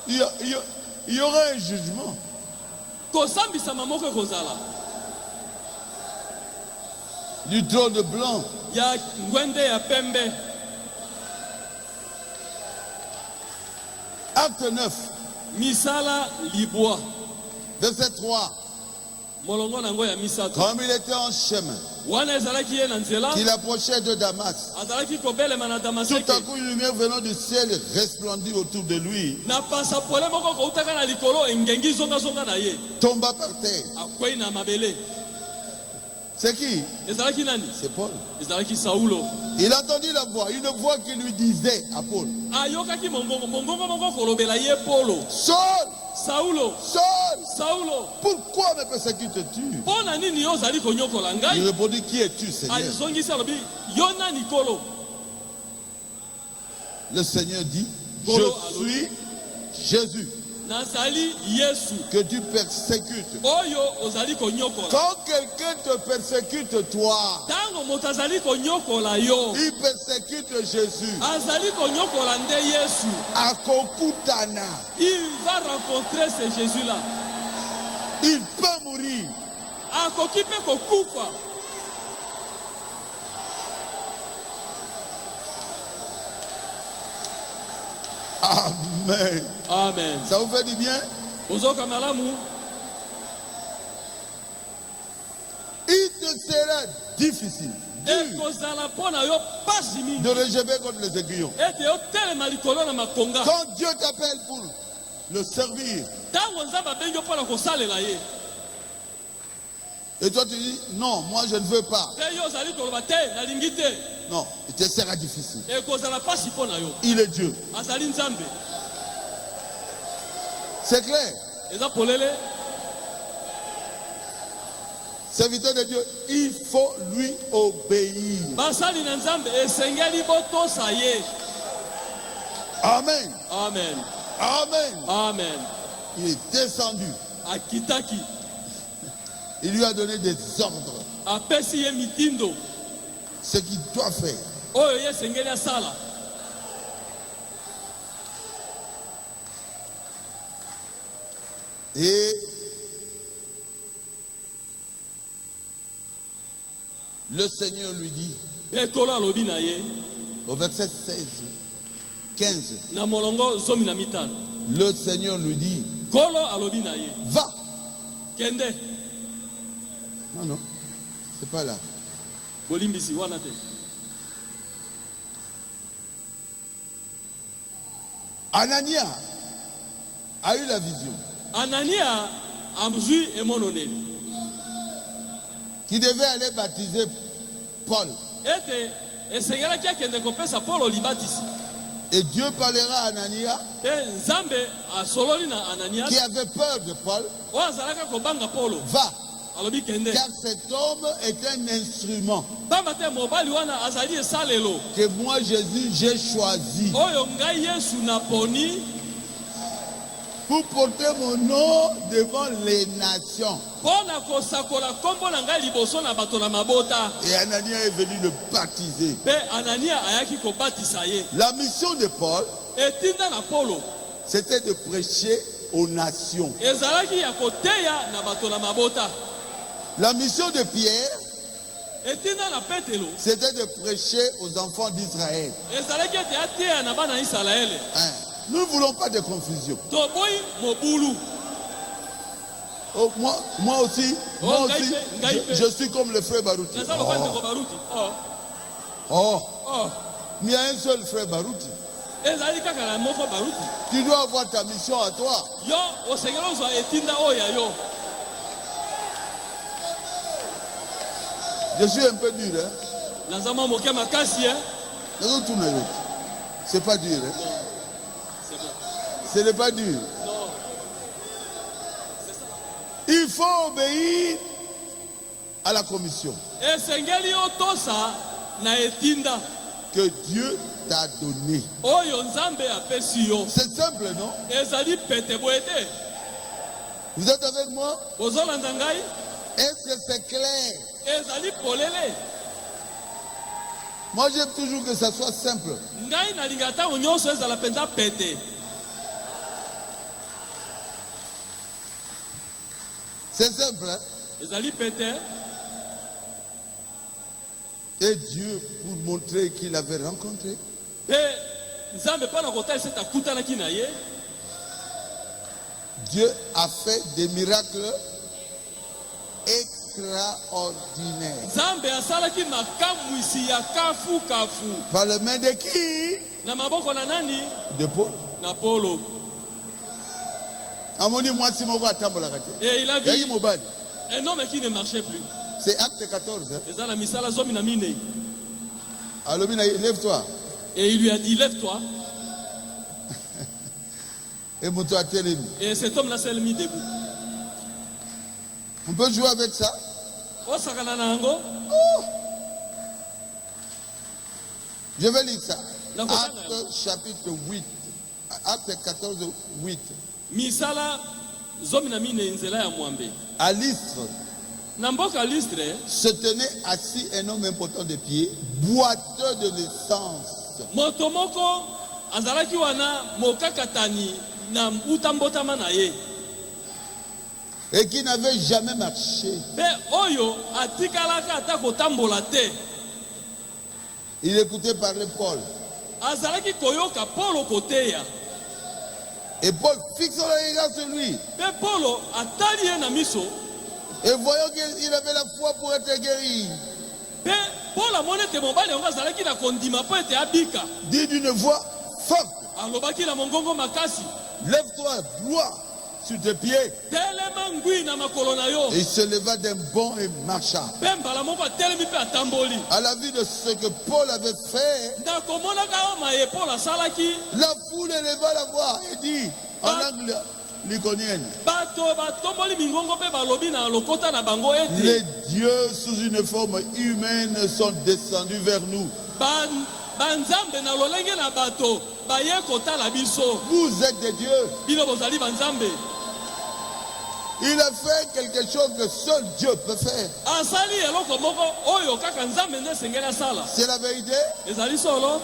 il y aura un jugement. Kosambisama moko ekozala. Du trône blanc. Ya ngwende ya pembe. Acte 9, Misala libwa. verset 3. Molongo nango ya misato. Comme il était en chemin, Wana ezalaki ye na nzela. qu'il approchait de Damas, Azalaki kobelema na tout Damaseke. à coup une lumière venant du ciel resplendit autour de lui, Na pasa pole moko koutaka na likolo engengi zonga na ye. tomba par terre. Akwei na mabele. C'est qui? Ezalaki nani? C'est Paul. Ezalaki Saulo. Il entendit la voix, une voix qui lui disait à Paul, Ayokaki mongongo moko kolobela ye Polo. Saul, Saulo. Saul, Saulo. pourquoi me persécutes-tu? Mpo na nini yo ozali konyokola Il ngai? répondit, qui es-tu, Seigneur? Azongisi alobi yo nani kolo? Le Seigneur dit, Polo je suis Jésus Nazali Yesu. que tu persécutes. Oyo ozali konyokola. Quand quelqu'un te persécute, toi, Tango moto azali konyokola yo. il persécute Jésus. Azali konyokola nde Yesu. Akokutana. Il va rencontrer ce Jésus-là. Il peut mourir. Akoki pe kokufa. Amen. Amen. Ça vous fait du bien? Ozoka malamu. Il te sera difficile, dur, Ekozala mpo na yo pasi mingi. de rejeter contre les aiguillons. Ete otelema likolo na makonga. Quand Dieu t'appelle pour le servir, Tango Nzambe abengi yo mpo na kosalela ye. et toi tu dis, non, moi je ne veux pas. Te yo ozali koloba te nalingi te. Non, il te sera difficile. Ekozala pasi mpo na yo. Il est Dieu. Azali Nzambe. C'est clair. Eza polele. Serviteur de Dieu, il faut lui obéir. Basali na Nzambe esengeli botosa ye. Amen. Amen. Amen. Amen. Il est descendu. Akitaki. Il lui a donné des ordres. Apesi ye mitindo. Ce qu'il doit faire. Oyo ye esengeli asala. Et le Seigneur lui dit, Ekolo alobi na ye. au verset 16, 15, Na molongo zomi na mitano. le Seigneur lui dit, Kolo alobi na ye. va. Kende. Non, non, c'est pas là. Bolimbisi wana te. Anania a eu la vision. Anania amzui emononeli. Qui devait aller baptiser Paul. Ete esengela kia kende kopesa Paulo libatisi. Et Dieu parlera à Anania, Te Nzambe asololi na Anania qui avait peur de Paul. oyo azalaka kobanga Paulo. Va, Alobi kende. car cet homme est un instrument Pamba te mobali wana azali esalelo. que moi, Jésus, j'ai choisi Oyo ngai Yesu naponi pour porter mon nom devant les nations. mpona kosakola kombo na ngai liboso na bato na mabota. Et Anania est venu le baptiser. Pe Anania ayaki kobatisa ye. La mission de Paul, Etinda na Paulo c'était de prêcher aux nations. ezalaki ya koteya na bato na mabota. La mission de Pierre, Etinda na Petelo c'était de prêcher aux enfants d'Israël. ezalaki ete ateya na bana ya Isalaele. Hein? Nous ne voulons pas de confusion. Toboyi mobulu. Oh, moi aussi, Oh, je suis comme le frère Barouti. Naza lokola ndeko baruti. Oh, Oh. mais il y a un seul frère Barouti. Ezali kaka na moko baruti. Tu dois avoir ta mission à toi. Yo osengeli ozwa etinda oyo ya yo. Je suis un peu dur, hein? Naza mwa moke makasi hein. C'est pas dur, hein? C'est bon. Ce n'est pas dur. Non. Il faut obéir à la commission Esengeli otosa na etinda que Dieu t'a donnée. oyo Nzambe apesi yo. C'est simple, non? Ezali pete boete. Vous êtes avec moi? Ozolanda ngai Est-ce que c'est clair? ezali polele. Moi, j'aime toujours que ça soit simple. Ngai nalinga ntango nyonso ezala mpenza pete. C'est simple, hein? Ezali pete. Et Dieu, pour montrer qu'il avait rencontré, Pe Nzambe mpona kotalisa ete akutanaki na ye. Dieu a fait des miracles extraordinaires. Nzambe asalaki makamwisi ya kafu kafu. Par le main de qui? Na maboko na nani? De Paul. Na Paulo. Amoni mwasi moko atambolaka te. Et il a Yaki vu mobali. un homme qui ne marchait plus. C'est acte 14. Hein? Et ça, la misala zomi na mine. Alors, lève-toi. Et il lui a dit, lève-toi. Et moto à Télémi. Et cet homme-là s'est mis debout. On peut jouer avec ça? Oh, sakana na yango. Je vais lire ça. D'accord. Acte chapitre 8. Acte 14, 8. Misala zomi na mine nzela ya mwambe. À Lystre, Na mboka Listre, se tenait assis un homme important de pied, boiteux de l'essence. moto moko azalaki wana mokakatani na utambotama na ye. Et qui n'avait jamais marché. Pe oyo atikalaka ata kotambola te. Il écoutait parler Paul. Azalaki koyoka Paulo koteya. Et Paul fixe le regard sur lui. Pe Paulo atali ye na miso. Et voyons qu'il avait la foi pour être guéri. Pe Paul amoni ete mobali yango azalaki na kondima mpo ete abika. Dit d'une voix forte. Alobaki na mongongo makasi. Lève-toi, droit sur tes pieds. Telema ngwi na makolo na yo. Et il se leva d'un bond et marcha. Pe mbala moko atelemi mpe atamboli. À la vue de ce que Paul avait fait, Na komonaka oyo maye Paul asalaki. la foule éleva la voix et dit, en anglais lyconienne, Bato batomboli mingongo mpe balobi na lokota na bango les ete. dieux sous une forme humaine sont descendus vers nous. Banzambe na lolenge na bato baye kotala biso. Vous êtes des dieux. Bino bozali banzambe. Il a fait quelque chose que seul Dieu peut faire. Asali eloko moko oyo kaka nzambe nde esengeli asala. C'est la vérité. Ezali solo.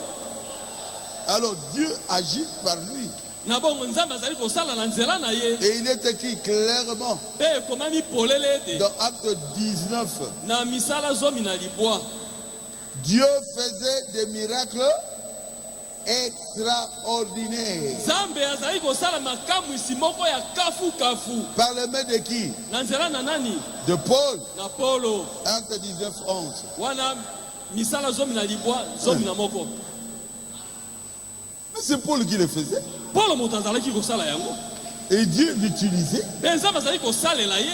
Alors Dieu agit par lui. Na bongo nzambe azali kosala na nzela na ye. Et il est écrit clairement Pe ekomami polele ete. dans Acte 19. Na misala zomi na libwa. Dieu faisait des miracles extraordinaires. Nzambe azali kosala makamwisi moko ya kafu kafu. Par le main de qui? Na nzela na nani? De Paul. Na Paulo. Acte 19, 11. Wana misala zomi na libwa zomi na moko. C'est Paul qui le faisait. Paul moto azalaki kosala yango. Et Dieu l'utilisait. Mpe nzambe azali kosalela ye.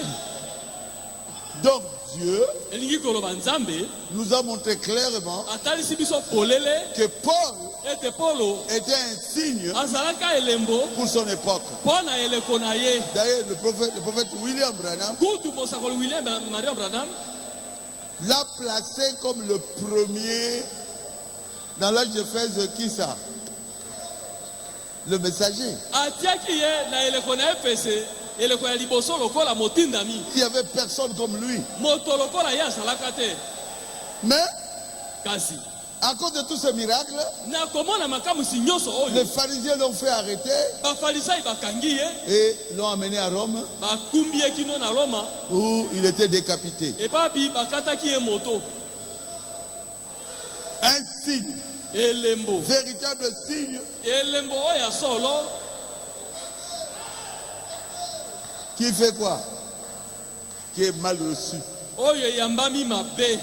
Donc Dieu elingi koloba nzambe nous a montré clairement atalisi biso polele que Paul ete Polo était un signe azalaka elembo pour son époque. mpo na eleko na ye. D'ailleurs, le prophète William Branham kutu mosakoli William Marion Branham l'a placé comme le premier dans l'âge d'Éphèse. Qui ça? Le messager. atiaki ye na eleko na Efese, eleko ya liboso lokola motindami. Il n'y avait personne comme lui. Moto lokola ye azalaka te. Mais Kasi à cause de tous ces miracles, na komona makamusi nyonso les oyo pharisiens l'ont fait arrêter bafalisai bakangi ye et l'ont amené à Rome bakumbi ye kino na Roma où il était décapité. epapi bakataki ye moto. Un signe, Elembo véritable signe elembo oyo ya solo qui fait quoi? Qui est mal reçu, oyo eyambami mabe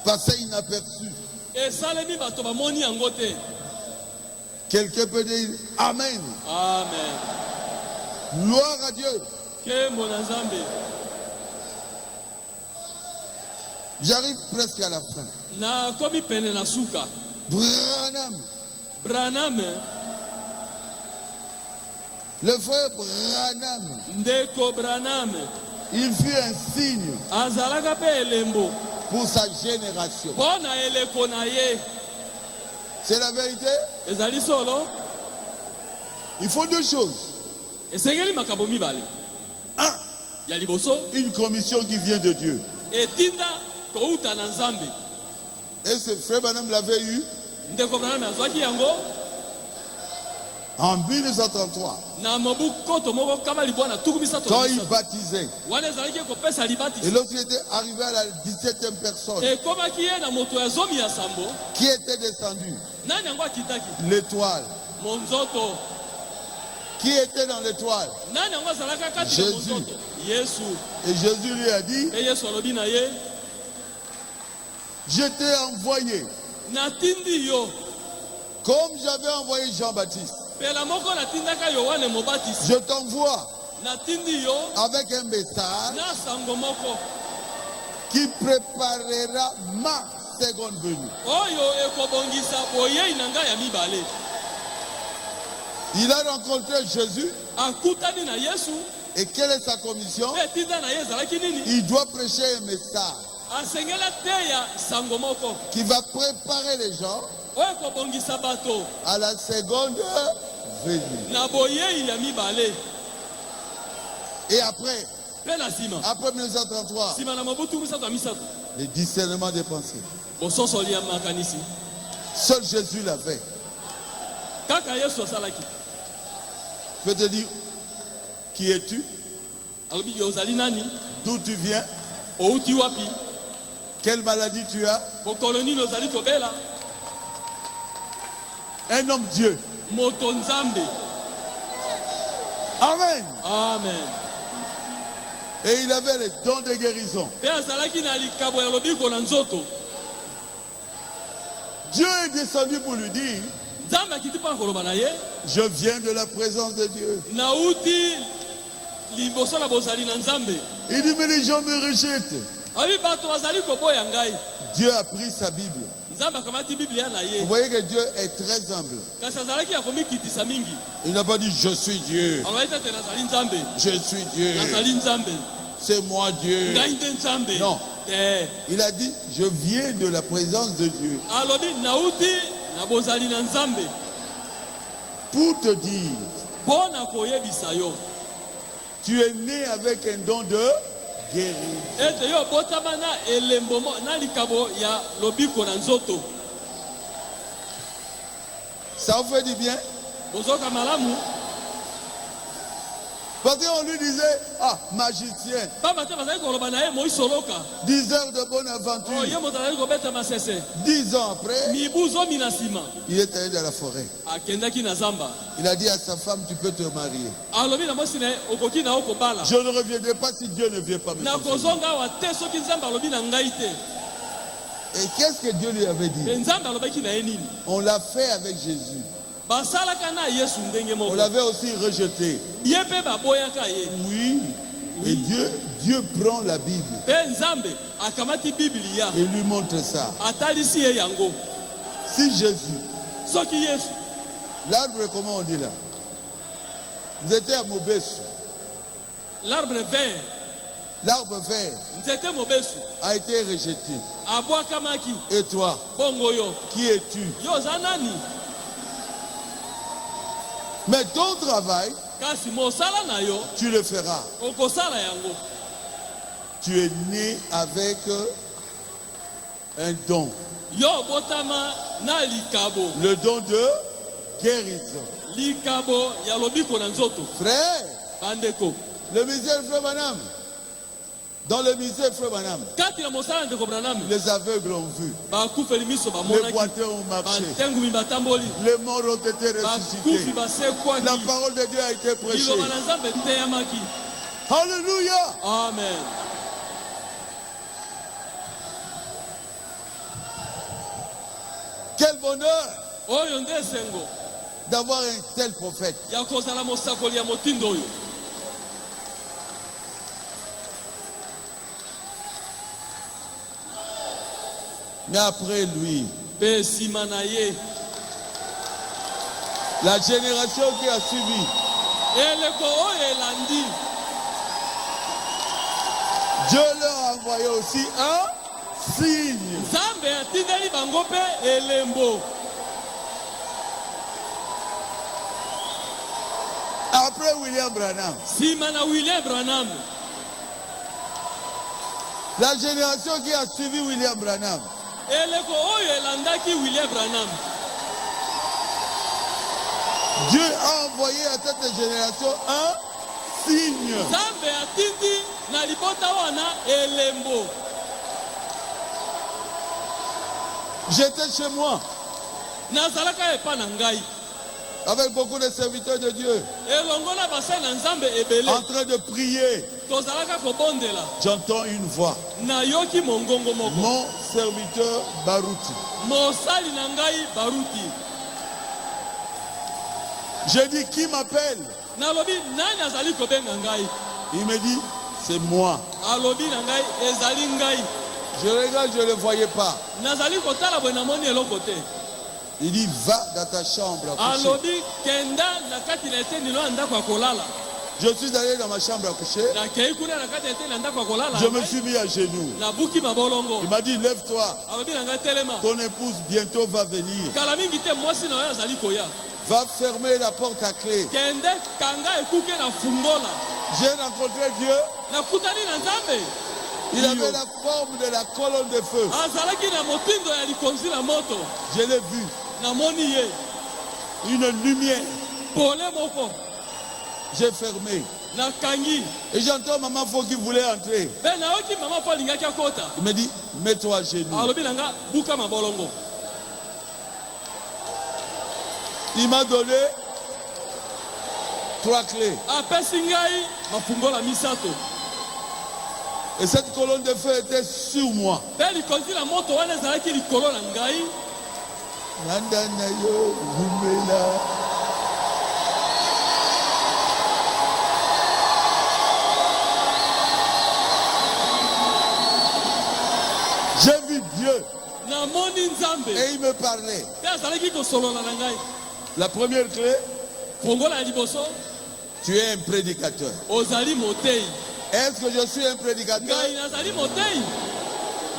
passé inaperçu. esalemi bato bamoni yango te. Quelqu'un peut dire Amen. Amen. Gloire à Dieu. Kembo na Nzambe. J'arrive presque à la fin. Na komi pene na suka. Branham le frère Branham, ndeko Branham il fut un signe azalaka pe elembo pour sa génération. mpo na eleko na ye. C'est la vérité. Ezali solo. Il faut deux choses. Esengeli makambo mibale. Un, Ya liboso une commission qui vient de Dieu. etinda kouta na Nzambe. Et ce frère Branham l'avait eu Ndeko Branham azwaki yango en 1933 na mobu koto moko kama libwana tuku misato. quand il baptisait. Wana ezalaki kopesa Et libati. l'autre était arrivé à la 17e personne Ekomaki ye na moto ya zomi ya sambo. qui était descendu. Nani yango akitaki? L'étoile. Monzoto. Qui était dans l'étoile? Nani yango azalaka kati na Jésus. monzoto? Yesu. Et Jésus lui a dit, Pe Yesu alobi na ye, je t'ai envoyé natindi yo. comme j'avais envoyé Jean-Baptiste. Pela moko natindaka Yohane Mobatisi. Je t'envoie Natindi yo avec un message na sango moko qui préparera ma seconde venue. oyo ekobongisa boyei na ngai ya mibale. Il a rencontré Jésus. Akutani na Yesu. Et quelle est sa commission? Pe tinda na ye ezalaki nini? Il doit prêcher un message Asengela te ya sango moko qui va préparer les gens oyo ekobongisa bato à la seconde venue. na boyei ya mibale. Et après, Pe na nsima après 1933, nsima na mobutu misato ya misato le discernement des pensées. bososoli ya makanisi Seul Jésus l'avait. kaka Yesu asalaki. Je peux te dire, qui es-tu? Alobi yo ozali nani? D'où tu viens? Outi wapi? Quelle maladie tu as? Bokolo nini ozali kobela? Un homme Dieu. Moto Nzambe. Amen. Amen. Et il avait les dons de guérison. Pe azalaki na likabo ya lobiko na nzoto. Dieu est descendu pour lui dire, Nzambe akiti mpo na koloba na ye, je viens de la présence de Dieu. nauti liboso na bozali na Nzambe. Il dit, mais les gens me rejettent. Abi bato bazali koboya ngai. Dieu a pris sa Bible. Nzambe akamati Biblia na ye. Vous voyez que Dieu est très humble. Kasi azalaki akomikitisa mingi. Il n'a pas dit, je suis Dieu. Alobi tete nazali Nzambe. Je suis Dieu. Nazali Nzambe. C'est moi Dieu. Ngai nde Nzambe. Non. Te. Il a dit, je viens de la présence de Dieu. Alobi nauti na bozali na Nzambe. Pour te dire, Mpo na koyebisa yo. tu es né avec un don de guérison. Ete yo botama na elembo na likabo ya lobiko na nzoto. Ça vous fait du bien? Bozoka malamu. Parce qu'on lui disait, ah, magicien, Baba te bazali koloba na ye moi soloka. 10 heures de bonne Oh, aventure. ye moto azali kobeta masese. 10 ans après, Mibu zomi na nsima. il est allé dans la forêt. Akendaki na zamba. Il a dit à sa femme, tu peux te marier. Alobi na mwasi na ye, okoki na yo kobala. Je ne reviendrai pas si Dieu ne vient pas me Na sauver. kozonga awa te soki Nzambe alobi na ngai te. Et qu'est-ce que Dieu lui avait dit? Pe Nzambe alobaki na ye nini? On l'a fait avec Jésus. Basalaka na Yesu ndenge On moko. l'avait aussi rejeté. Ye pe baboyaka ye. Oui. Et Dieu prend la Bible Pe Nzambe akamati Biblia et lui montre ça. atalisi ye yango. Si Jésus, Soki Yesu l'arbre, comment on dit là? Vous étiez à Mobesu. l'arbre vert, L'arbre vert nzete mobesu a été rejeté. abwakamaki. Et toi, Bongo yo. qui es-tu? Yo oza nani? Mais ton travail, Kasi mosala na yo tu le feras. okosala yango. Tu es né avec un don. Yo botama na likabo. Le don de guérison. Likabo ya lobiko na nzoto. Frère, Bandeko. le ministère Frère Branham. Dans le ministère Frère Branham, Kati na mosala ndeko Branham. les aveugles ont vu. Bakufeli miso Les bamonaki. boiteux ont marché. Bantengumi batamboli. Les morts ont été Bakufi ressuscités. basekwaki. La parole de Dieu a été prêchée. Liloba na Nzambe teyamaki. Alléluia. Amen. Quel bonheur Oyo nde esengo d'avoir un tel prophète. ya kozala mosakoli ya motindo oyo. Mais après lui, Pe nsima na ye la génération qui a suivi, eleko oyo elandi Dieu leur a envoyé aussi un signe. Nzambe atindeli bango mpe elembo. Après William Branham, Nsima na William Branham, la génération qui a suivi William Branham, eleko oyo elandaki William Branham, Dieu a envoyé à cette génération un signe. Nzambe atindi na libota wana elembo. J'étais chez moi Nazalaka epa na ngai avec beaucoup de serviteurs de Dieu elongo na basali na Nzambe ebele. en train de prier. Tozalaka kobondela. J'entends une voix. Nayoki mongongo moko. Mon serviteur Baruti. Mosali na ngai Baruti. J'ai dit, qui m'appelle? Nalobi nani azali kobenga ngai? Il me dit, c'est moi. Alobi na ngai ezali ngai. Je regarde, je ne le voyais pas. Nazali kotala boye namoni eloko te. Il dit, va dans ta chambre à coucher. Alobi kenda na kati na eteni lo ndako ya kolala. Je suis allé dans ma chambre à coucher. Na kei kuna na kati na eteni na ndako ya kolala. Je me suis mis à genoux. Na buki mabolongo. Il m'a dit, lève-toi. Alobi na ngai telema. Ton épouse bientôt va venir. Kala mingi te mwasi na yo azali koya. Va fermer la porte à clé. Kende kanga ekuke na fungola. J'ai rencontré Dieu. Na kutani na Nzambe. Il avait la forme de la colonne de feu. Azalaki na motindo ya likonzi na moto. Je l'ai vu. Na moni ye. Une lumière. Pole moko. J'ai fermé. Na kangi. Et j'entends maman Fo qui voulait entrer. Be na yoki mama po lingaki akota. Il me dit, mets-toi à genoux. Alobi na nga buka mabolongo. Il m'a donné 3 clés. Apesi ngai mafungola misato. Et cette colonne de feu était sur moi. Pe likonzi na moto wana ezalaki likolo na ngai. Nanda na yo, rumela. J'ai vu Dieu. Na moni Nzambe. Et il me parlait. Pe azalaki kosolola na ngai. La première clé, Fungola ya liboso. tu es un prédicateur. Ozali motei. Est-ce que je suis un prédicateur? Ngai nazali motei.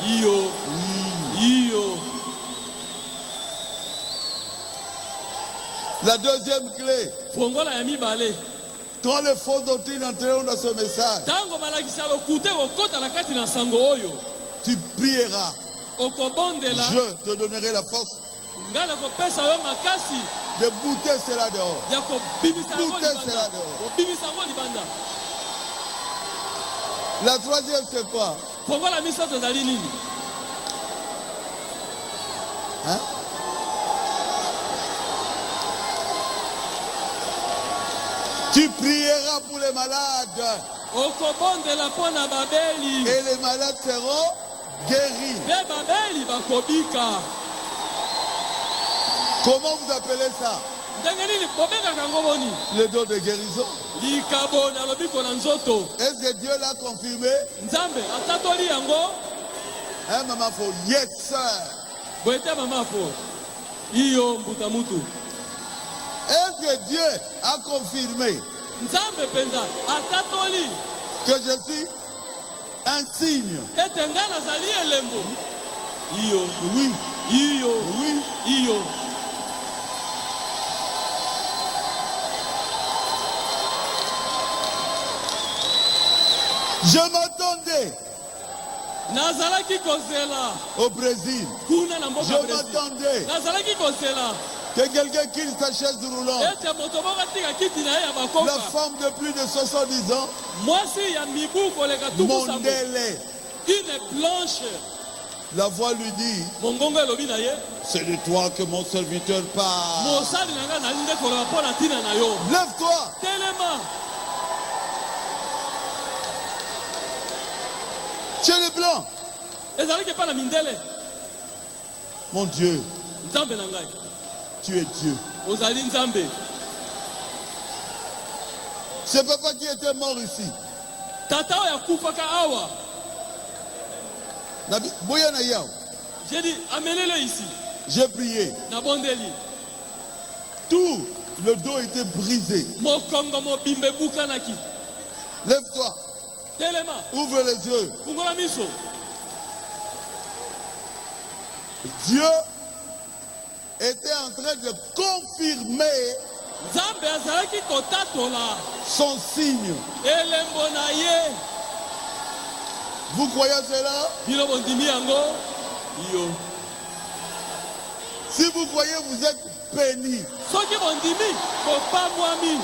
Iyo. Oui. Iyo. La deuxième clé, Fungola ya mibale. quand les fausses doctrines entreront dans ce message, Tango balakisa lokute okota na kati na sango oyo. tu prieras. Okobondela. Je te donnerai la force Ngai nakopesa yo makasi de bouter cela dehors. ya kobimisa yango Bouter libanda. cela dehors. Kobimisa yango libanda. La troisième, c'est quoi? Fungola misato ezali nini? Hein? Tu prieras pour les malades Okobondela mpo na babeli. et les malades seront guérir. mpe babeli bakobika. Comment vous appelez ça? Ndenge nini bobengaka yango boni? Le don de guérison. Likabo na lobiko na nzoto. Est-ce que Dieu l'a confirmé? Nzambe atatoli yango. Hein, maman, faut yes, sir. Boete mama po. Iyo mbuta mutu. Est-ce que Dieu a confirmé Nzambe penza atatoli que je suis un signe? ete nga nazali elembo. Iyo. Oui. Iyo. Oui. Iyo. Je m'attendais Nazalaki kozela. au Brésil. Kuna na mboka Je Brésil. m'attendais Nazalaki kozela. que quelqu'un quitte sa chaise roulante. Ete moto moko atika kiti na ye ya La bakoka. femme de plus de 70 ans, Mwasi ya mibu koleka tuku mon sambo. délai. Une blanche. La voix lui dit, Mongongo elobi na ye. c'est de toi que mon serviteur parle. Mosali na nga nali nde koloba mpo na ntina na yo. Lève-toi. Telema. Chez les Blancs. Ezalaki epa na mindele. Mon Dieu, Nzambe na ngai. tu es Dieu. Ozali Nzambe. C'est papa qui était mort ici. Tata oyo akufaka awa. Boya na yao. J'ai dit amenez-le ici. J'ai prié. Na bondeli. Tout le dos était brisé. Mokongo mobimbe bukanaki. Lève-toi. Telema. Ouvre les yeux. Fungola miso. Dieu était en train de confirmer Nzambe azalaki kotatola son signe. elembo na ye. Vous croyez cela? Bino bondimi yango. Iyo. Si vous croyez, vous êtes bénis. Soki bondimi kopamwami.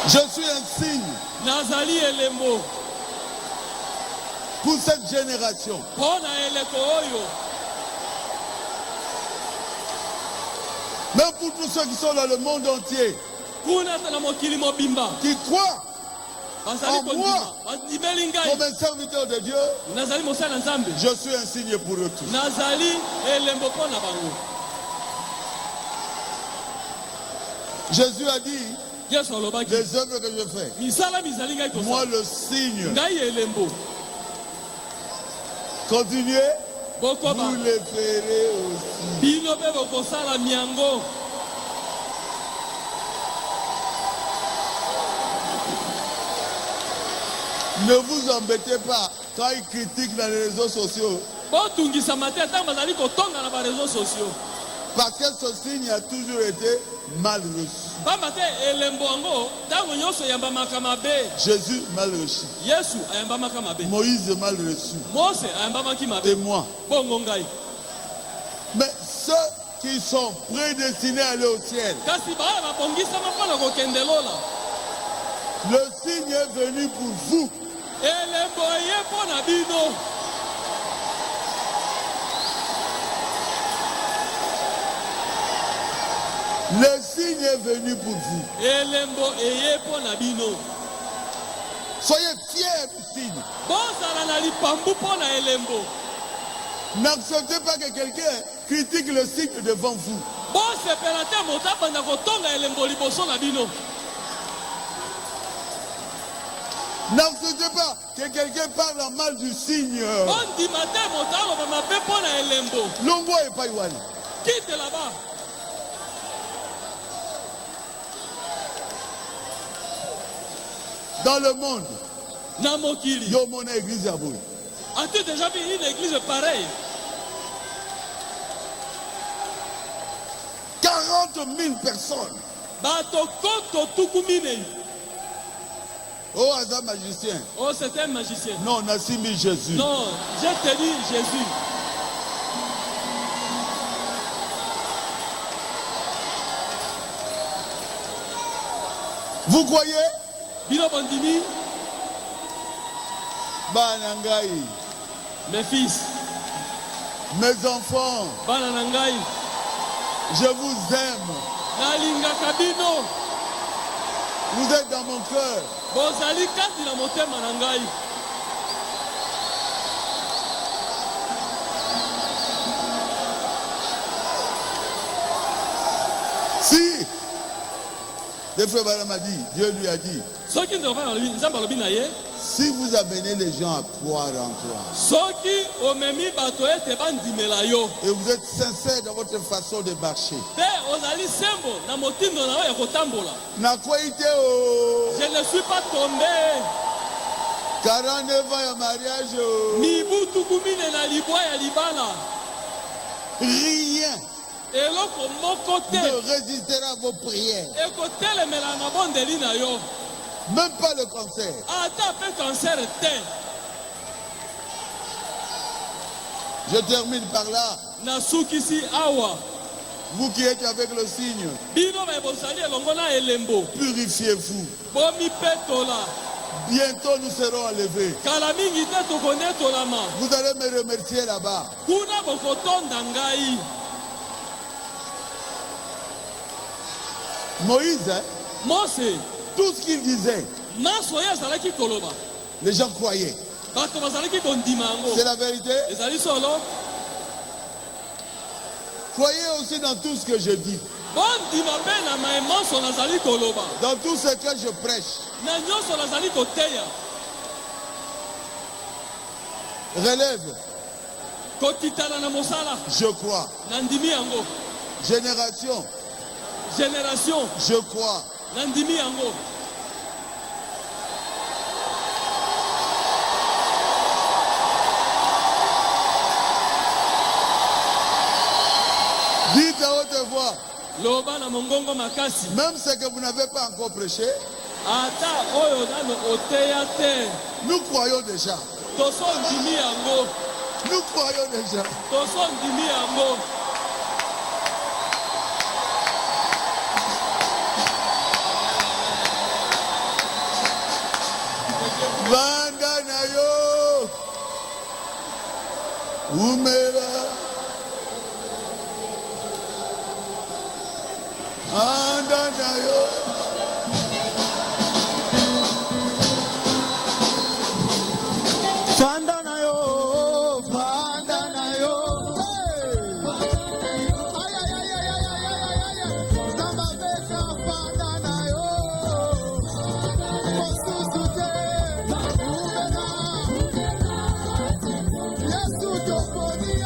Je suis un signe Nazali elembo. pour cette génération. Mpo na eleko oyo. Même pour tous ceux qui sont dans le monde entier, Kuna na mokili mobimba. qui croient Bazali En kondima. moi. Bandimeli ngai. comme un serviteur de Dieu, Nazali mosala na Nzambe. je suis un signe pour eux tous. Nazali elembo mpo na bango. Jésus a dit, Yesu alobaki. les œuvres que je fais, Misala mizali ngai moi kosala. le signe, Ngai elembo. continuez, Bokoba. vous le ferez aussi. Bino pe bokosala miango. Ne vous embêtez pas quand ils critiquent dans les réseaux sociaux, Botungisama te ntango bazali kotonga na bareseau sociaux. parce que ce signe a toujours été mal reçu. Pamba te elembo yango ntango nyonso eyambamaka mabe. Jésus mal reçu, Yesu ayambamaka mabe. Moïse mal reçu, Mose ayambamaki et mabe. moi. Bongo ngai. Mais ceux qui sont prédestinés à aller au ciel, Kasi baya babongisama mpo na kokende lola. le signe est venu pour vous. Elembo eye mpo na bino. Le signe est venu pour vous. Elembo eye mpo na bino. Soyez fiers du signe. Bozala na lipambu mpo na elembo. N'acceptez pas que quelqu'un critique le signe devant vous. Bosepela te moto abanda kotonga elembo liboso na bino. N'acceptez pas que quelqu'un parle en mal du signe. Bondima te moto aloba mabe mpo na elembo. Longo et Païwani. Quitte là-bas. Dans le monde, Na mokili. il y a mon église à vous. As-tu déjà vu une église pareille? 40 000 personnes. Bato koto tuku minei. Oh, Azam magicien. Oh, c'est un magicien. Non, on a mis Jésus. Non, je te dis Jésus. Vous croyez? Bino bondimi, Banangaï, mes fils, mes enfants, bana na ngai, je vous aime. nalingaka bino. Vous êtes dans mon cœur. bozali kati na motema na ngai. Si le frère Branham a dit, Dieu lui a dit, Soki nzambe alobi na ye, si vous amenez les gens à croire en toi, soki omemi bato ete bandimela yo, et vous êtes sincère dans votre façon de marcher, pe ozali sembo na motindo na yo ya kotambola, na kwa ite o je ne suis pas tombé. 49 ans ya mariage o, Mibu tukumine na libwa ya libala, rien eloko moko te ne résistera à vos prières, ekotelemela na bondeli na yo, même pas le cancer. ata mpe cancer te. Je termine par là. Nasukisi awa, Vous qui êtes avec le signe, bino me bozali elongo na elembo, purifiez-vous. bomipetola, Bientôt nous serons enlevés. kala mingi te tokonetolama, Vous allez me remercier là-bas. kuna bokotonda ngai. Moïse, hein, Mose tout ce qu'il disait, maso oyo azalaki koloba, les gens croyaient. bato bazalaki kondima yango. C'est la vérité. Ezali solo, Croyez aussi dans tout ce que je dis, bondima mpe na maemanso nazali koloba, dans tout ce que je prêche. na nyonso nazali koteya. Relève, Kokitana na mosala, je crois. na ndimi yango. Génération, Génération, je crois. na ndimi yango. Dites à haute voix, Loba na mongongo makasi, même ce que vous n'avez pas encore prêché, ata oyo nano oteya te, nous croyons déjà. toso ndimi yango, Nous croyons déjà. toso ndimi yango. Vanda na yo, umera, anda na yo. Fanda na yo, fanda na yo. Ay, ay, ay, ay, ay, ay, ay, ay, ay. Samba beka, fanda na yo. Mosusu te, ubena. Yesu tokoni.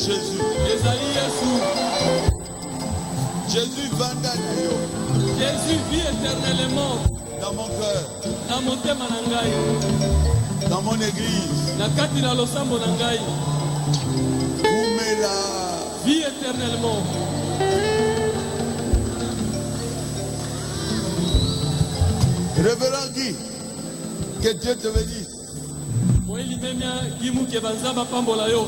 Jésus. ezali Yesu. Jésus vanda na yo Jésus vit éternellement dans mon cœur, na motema na ngai, dans mon église. na kati na losambo na ngai. Oumela. Vit éternellement. Révérend Guy, que Dieu te bénisse. Moeli memia gimuke banzamba pambola yo.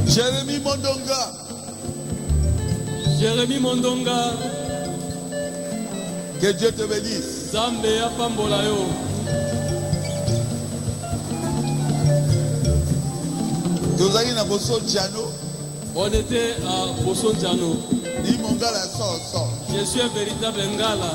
Jérémie Mondonga, Jérémie Mondonga, que Dieu te bénisse. Zambe ya pambola yo. Tozali na boso Diano, On était à Bosonjano. ni mongala sort. Je suis un véritable Ngala.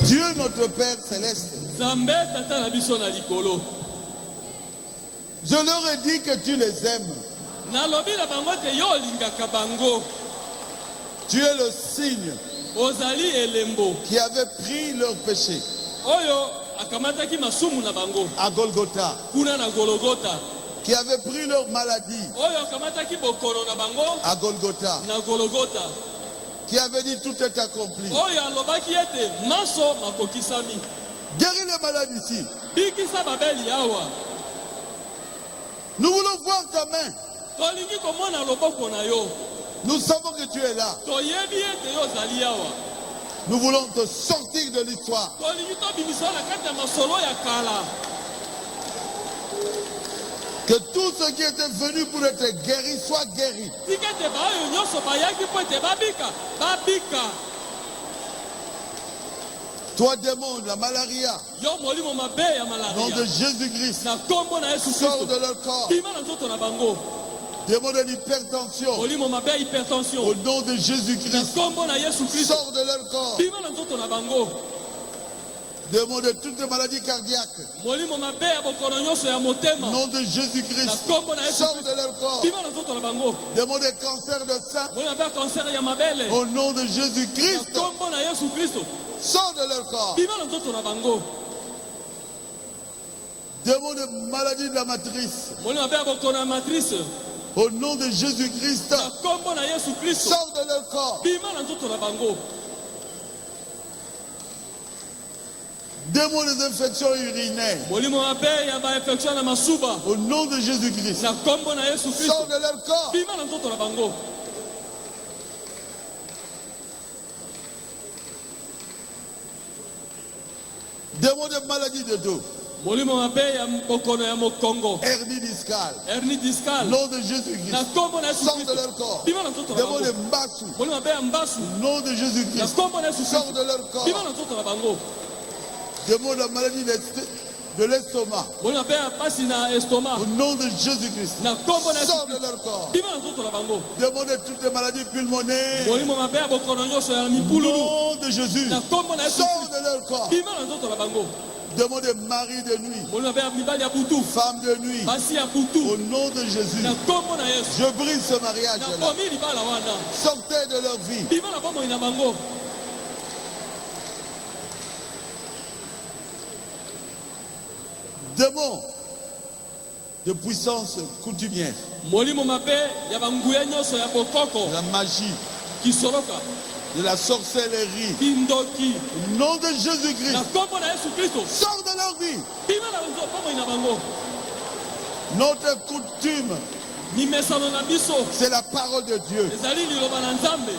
Dieu notre Père céleste, Zambe tata na biso na likolo. je leur ai dit que tu les aimes. Nalobi na bango te yo olingaka bango. Tu es le signe Ozali elembo. qui avait pris leur péché Oyo akamataki masumu na bango. à Golgotha, Kuna na Golgotha. qui avait pris leur maladie Oyo akamataki bokono na bango à Golgotha, na Golgotha. qui avait dit tout est accompli. Oyo alobaki ete maso makokisami. Guéris les malades ici. Bikisa babeli awa. Nous voulons voir ta main. Tolingi komona loboko na yo. Nous savons que tu es là. Toyebi ete yo ozali awa. Nous voulons te sortir de l'histoire. Tolingi tobimisa na kati ya masolo ya kala. Que tous ceux qui étaient venus pour être guéris soient guéris. Tika ete baoyo nyonso bayaki mpo ete babika. Babika. Toi, démon, la malaria, Yo molimo mabe ya au nom malaria. de Jésus-Christ, Na kombo na Yesu sors Kristo. de leur corps. Bima na nzoto na bango. Démon de l'hypertension, Molimo mabe ya au hypertension. nom de Na Jésus-Christ, kombo na Yesu Kristo. sors de leur corps. Bima na nzoto na bango. Démon de toutes les maladies cardiaques, Molimo mabe ya bokono nyonso ya au motema. nom de Na Jésus-Christ, kombo na Yesu sors Kristo. de leur corps. Bima na nzoto na bango. Démon de cancer de sein, Molimo mabe ya cancer ya mabele. au nom de Na Jésus-Christ, kombo na Yesu Kristo. sors de leur corps. Bima na nzoto na bango. Démon de maladie de la matrice, Molimo mabe ya bokono ya matrice. au nom de Jésus-Christ, Na kombo na Yesu Kristo. sors de leur corps. Bima na nzoto na bango. Démon des infections urinaires, Molimo mabe ya ba infection na masuba. au nom de Jésus-Christ, Na kombo na Yesu Kristo. sors de leur corps. Bima na nzoto na bango. Démon de maladie de dos, Molimo mabe ya bokono ya mokongo. hernie discale, Hernie au discale. nom de Na Jésus-Christ, kombo na Yesu sors de Kristo. leur corps. Bima na nzoto na Démon de bango. mbassou, Molimo mabe ya mbasu. au nom de Na Jésus-Christ, kombo na Yesu sors Kristo. de leur corps. Bima na nzoto na bango. Démon de la maladie de l'estomac, Molimo mabe ya pasi na estomac. au nom de Jésus-Christ, Na kombo na Yesu sors de Kristo. leur corps. Bima na nzoto na bango. Démon de toutes les maladies pulmonaires, Molimo mabe ya bokono nyonso ya au mipululu. nom de Jésus, Na kombo na Yesu sors Kristo. de leur corps. Bima na nzoto na bango. Démon de mari de nuit, Molimo mabe ya mibali ya butu. femme de nuit, Basi ya au butu. nom de Jésus, Na kombo na Yesu. je brise ce Na mariage-là. komi libala wana. Sortez de leur vie. Bima na bomoi na bango. Démon de puissance coutumière, Molimo mabe ya banguya nyonso ya bokoko. de la magie, Kisoroka. de la sorcellerie, Kindoki. au nom de Jésus-Christ, Na kombo na Yesu Kristo. sors de leur vie. Bima na bomoi na bango. Notre coutume, Mimesano na biso. c'est la parole de Dieu. Ezali liloba na Nzambe.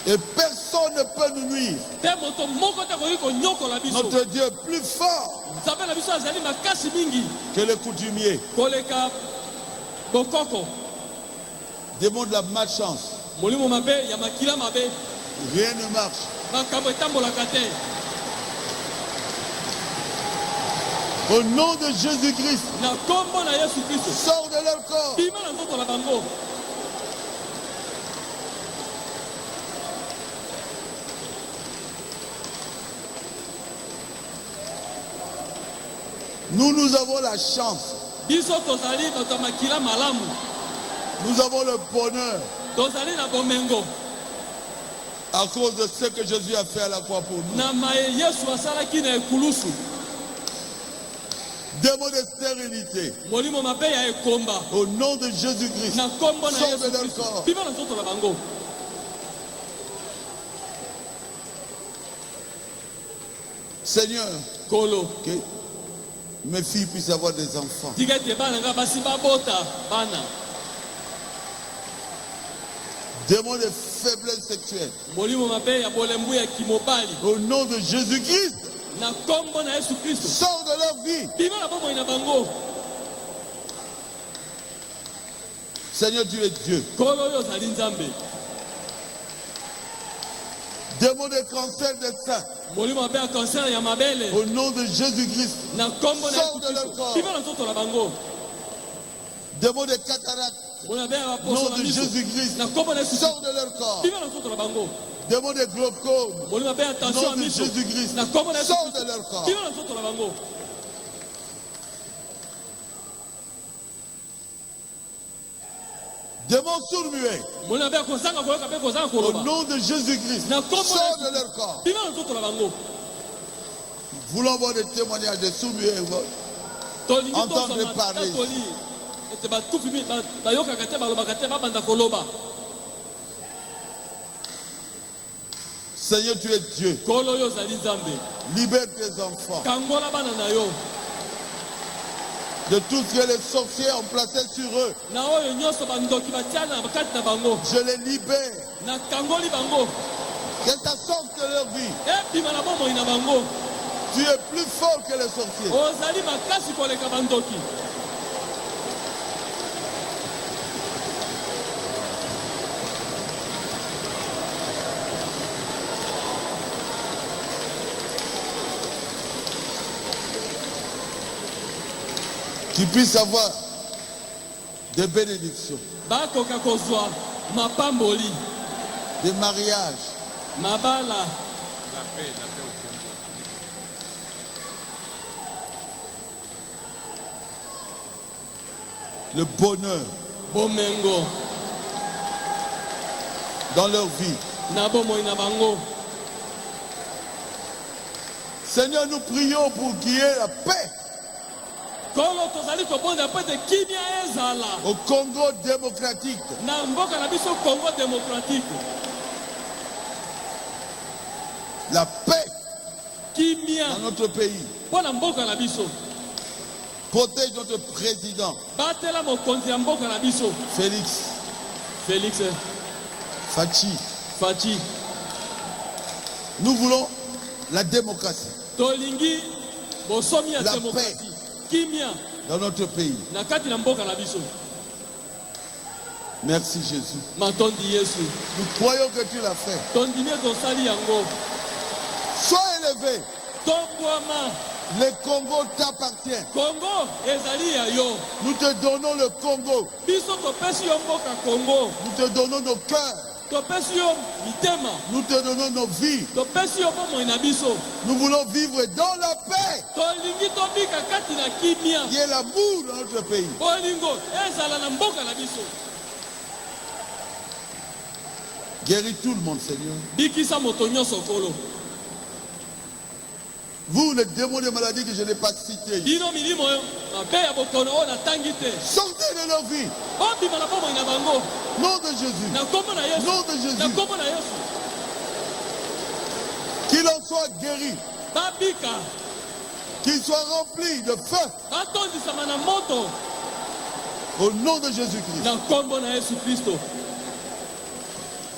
Et personne ne peut nous nuire. Te moto moko te koki konyokola biso. Notre Dieu est plus fort Nzambe na biso azali makasi mingi. que les coutumiers. Koleka bokoko. Démon de la malchance, Molimo mabe ya makila mabe. rien ne marche. Makambo etambolaka te. Au nom de Jésus-Christ, Na kombo na Yesu Kristo. sors de leur corps. Bima na nzoto na bango. Nous avons la chance biso tozali bato ya makila malamu, Nous avons le bonheur tozali na bomengo à cause de ce que Jésus a fait à la croix pour nous. na maye Yesu asalaki na ekulusu. Démons de stérilité, Molimo mabe ya ekomba au nom de Jésus-Christ, na kombo na sors Yesu de leur Kristo. corps. Bima na nzoto na bango. Seigneur, Kolo que mes filles puissent avoir des enfants. tika ete bana nga basi babota bana. Démons de faiblesse sexuelle, Molimo mabe ya bolembu ya kimobali au nom de Jésus-Christ, na kombo na Yesu Kristo. sors de leur vie. Bima na bomoi na bango. Seigneur, tu es Dieu. Kolo oyo ozali Nzambe. Démons de cancer des seins, Molimo mabe ya cancer ya mabele au nom de Jésus-Christ, na kombo na sors Yesu de leur Kristo. corps. Bima na nzoto na bango. Démons de cataracte, Molimo mabe ya au baposo nom na de miso Jésus-Christ, na kombo na Yesu Kristo. sors de leur corps. Bima na nzoto na bango. Démons de glaucome, Molimo mabe ya au tension ya nom de miso Jésus-Christ, na kombo na Yesu sors Kristo. de leur corps. Bima na nzoto na bango. Démons sourds-muets, Molimo mabe ya kozanga koyoka mpe kozanga au koloba nom de Jésus-Christ, na kombo na sors de Yesu leur corps. Bima na nzoto na bango. Voulons voir des témoignages de sourds-muets. Tolingi Entendre tosoma parler. tatoli ete batufi bayokaka te balobaka te babanda koloba. Seigneur, tu es Dieu. Kolo oyo ozali Nzambe. Libère tes enfants Kangola bana na yo de tout ce que les sorciers ont placé sur eux. na oyo nyonso bandoki batia na kati na bango Je les libère. na kangoli bango Que ça sorte de leur vie. ebima na bomoi na bango. Tu es plus fort que les sorciers. Ozali makasi koleka bandoki. Qu'ils puissent avoir des bénédictions, Bakoka kozwa mapamboli des mariages, mabala le bonheur bomengo dans leur vie. na bomoi na bango. Seigneur, nous prions pour qu'il y ait la paix Kolo tozali kobonza mpo ete kimia ezala au Congo démocratique. na mboka na biso Congo démocratique. La paix Kimia dans notre pays. mpo na mboka na biso. Protège notre président, Batela mokonzi ya mboka na biso Félix Félix Fachi. Faci. Nous voulons la démocratie Tolingi bosomi ya La demokrasi. Kimia dans notre pays. na kati na mboka na biso. Merci Jésus. Matondi Yesu. Nous croyons que tu l'as fait. Tondimi tosali yango. Sois élevé. Tobwama. Le Congo t'appartient. Congo ezali ya yo. Nous te donnons le Congo. Biso topesi yo mboka Congo. Nous te donnons nos cœurs. Topesi yo mitema. Nous te donnons nos vies. Topesi yo bomoi na biso. Nous voulons vivre dans la paix. Tolingi tobika kati na kimia. Il y ait l'amour dans notre pays. Bolingo ezala na mboka na biso. Guéris tout le monde, Seigneur. Bikisa moto nyonso kolo. Vous, les démons de maladie que je n'ai pas cités, Bino milimo mabe ya bokono oyo natangi te. sortez de leur vie. Obima na bomoi na bango. Nom de Jésus. Na kombo na Yesu. Nom de Jésus. Na kombo na Yesu. Qu'il en soit guéri. Babika. Qu'il soit rempli de feu. Batondisama na moto. Au nom de Jésus-Christ. Na kombo na Yesu Kristo.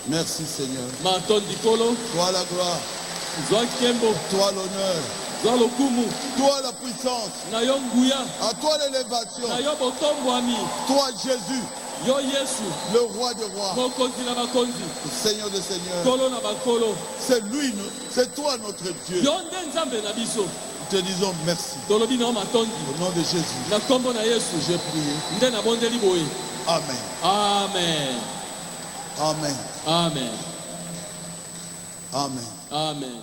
Merci Seigneur. Matondi kolo. Toi la gloire. Zwa kembo. Toi l'honneur. Zwa lokumu. Toi la puissance. Na yo nguya. À toi l'élévation. Na yo botombwami. Toi Jésus, Yo Yesu. le roi des rois. Mokonzi na bakonzi. Le Seigneur des seigneurs. Kolo na bakolo. C'est lui, c'est toi notre Dieu. Yo nde nzambe na biso. Nous te disons merci. Tolobi na yo matondi. Au nom de Jésus, Na kombo na Yesu. j'ai prié. Nde na bondeli boye. Amen. Amen. Amen. Amen. Amen. Amen.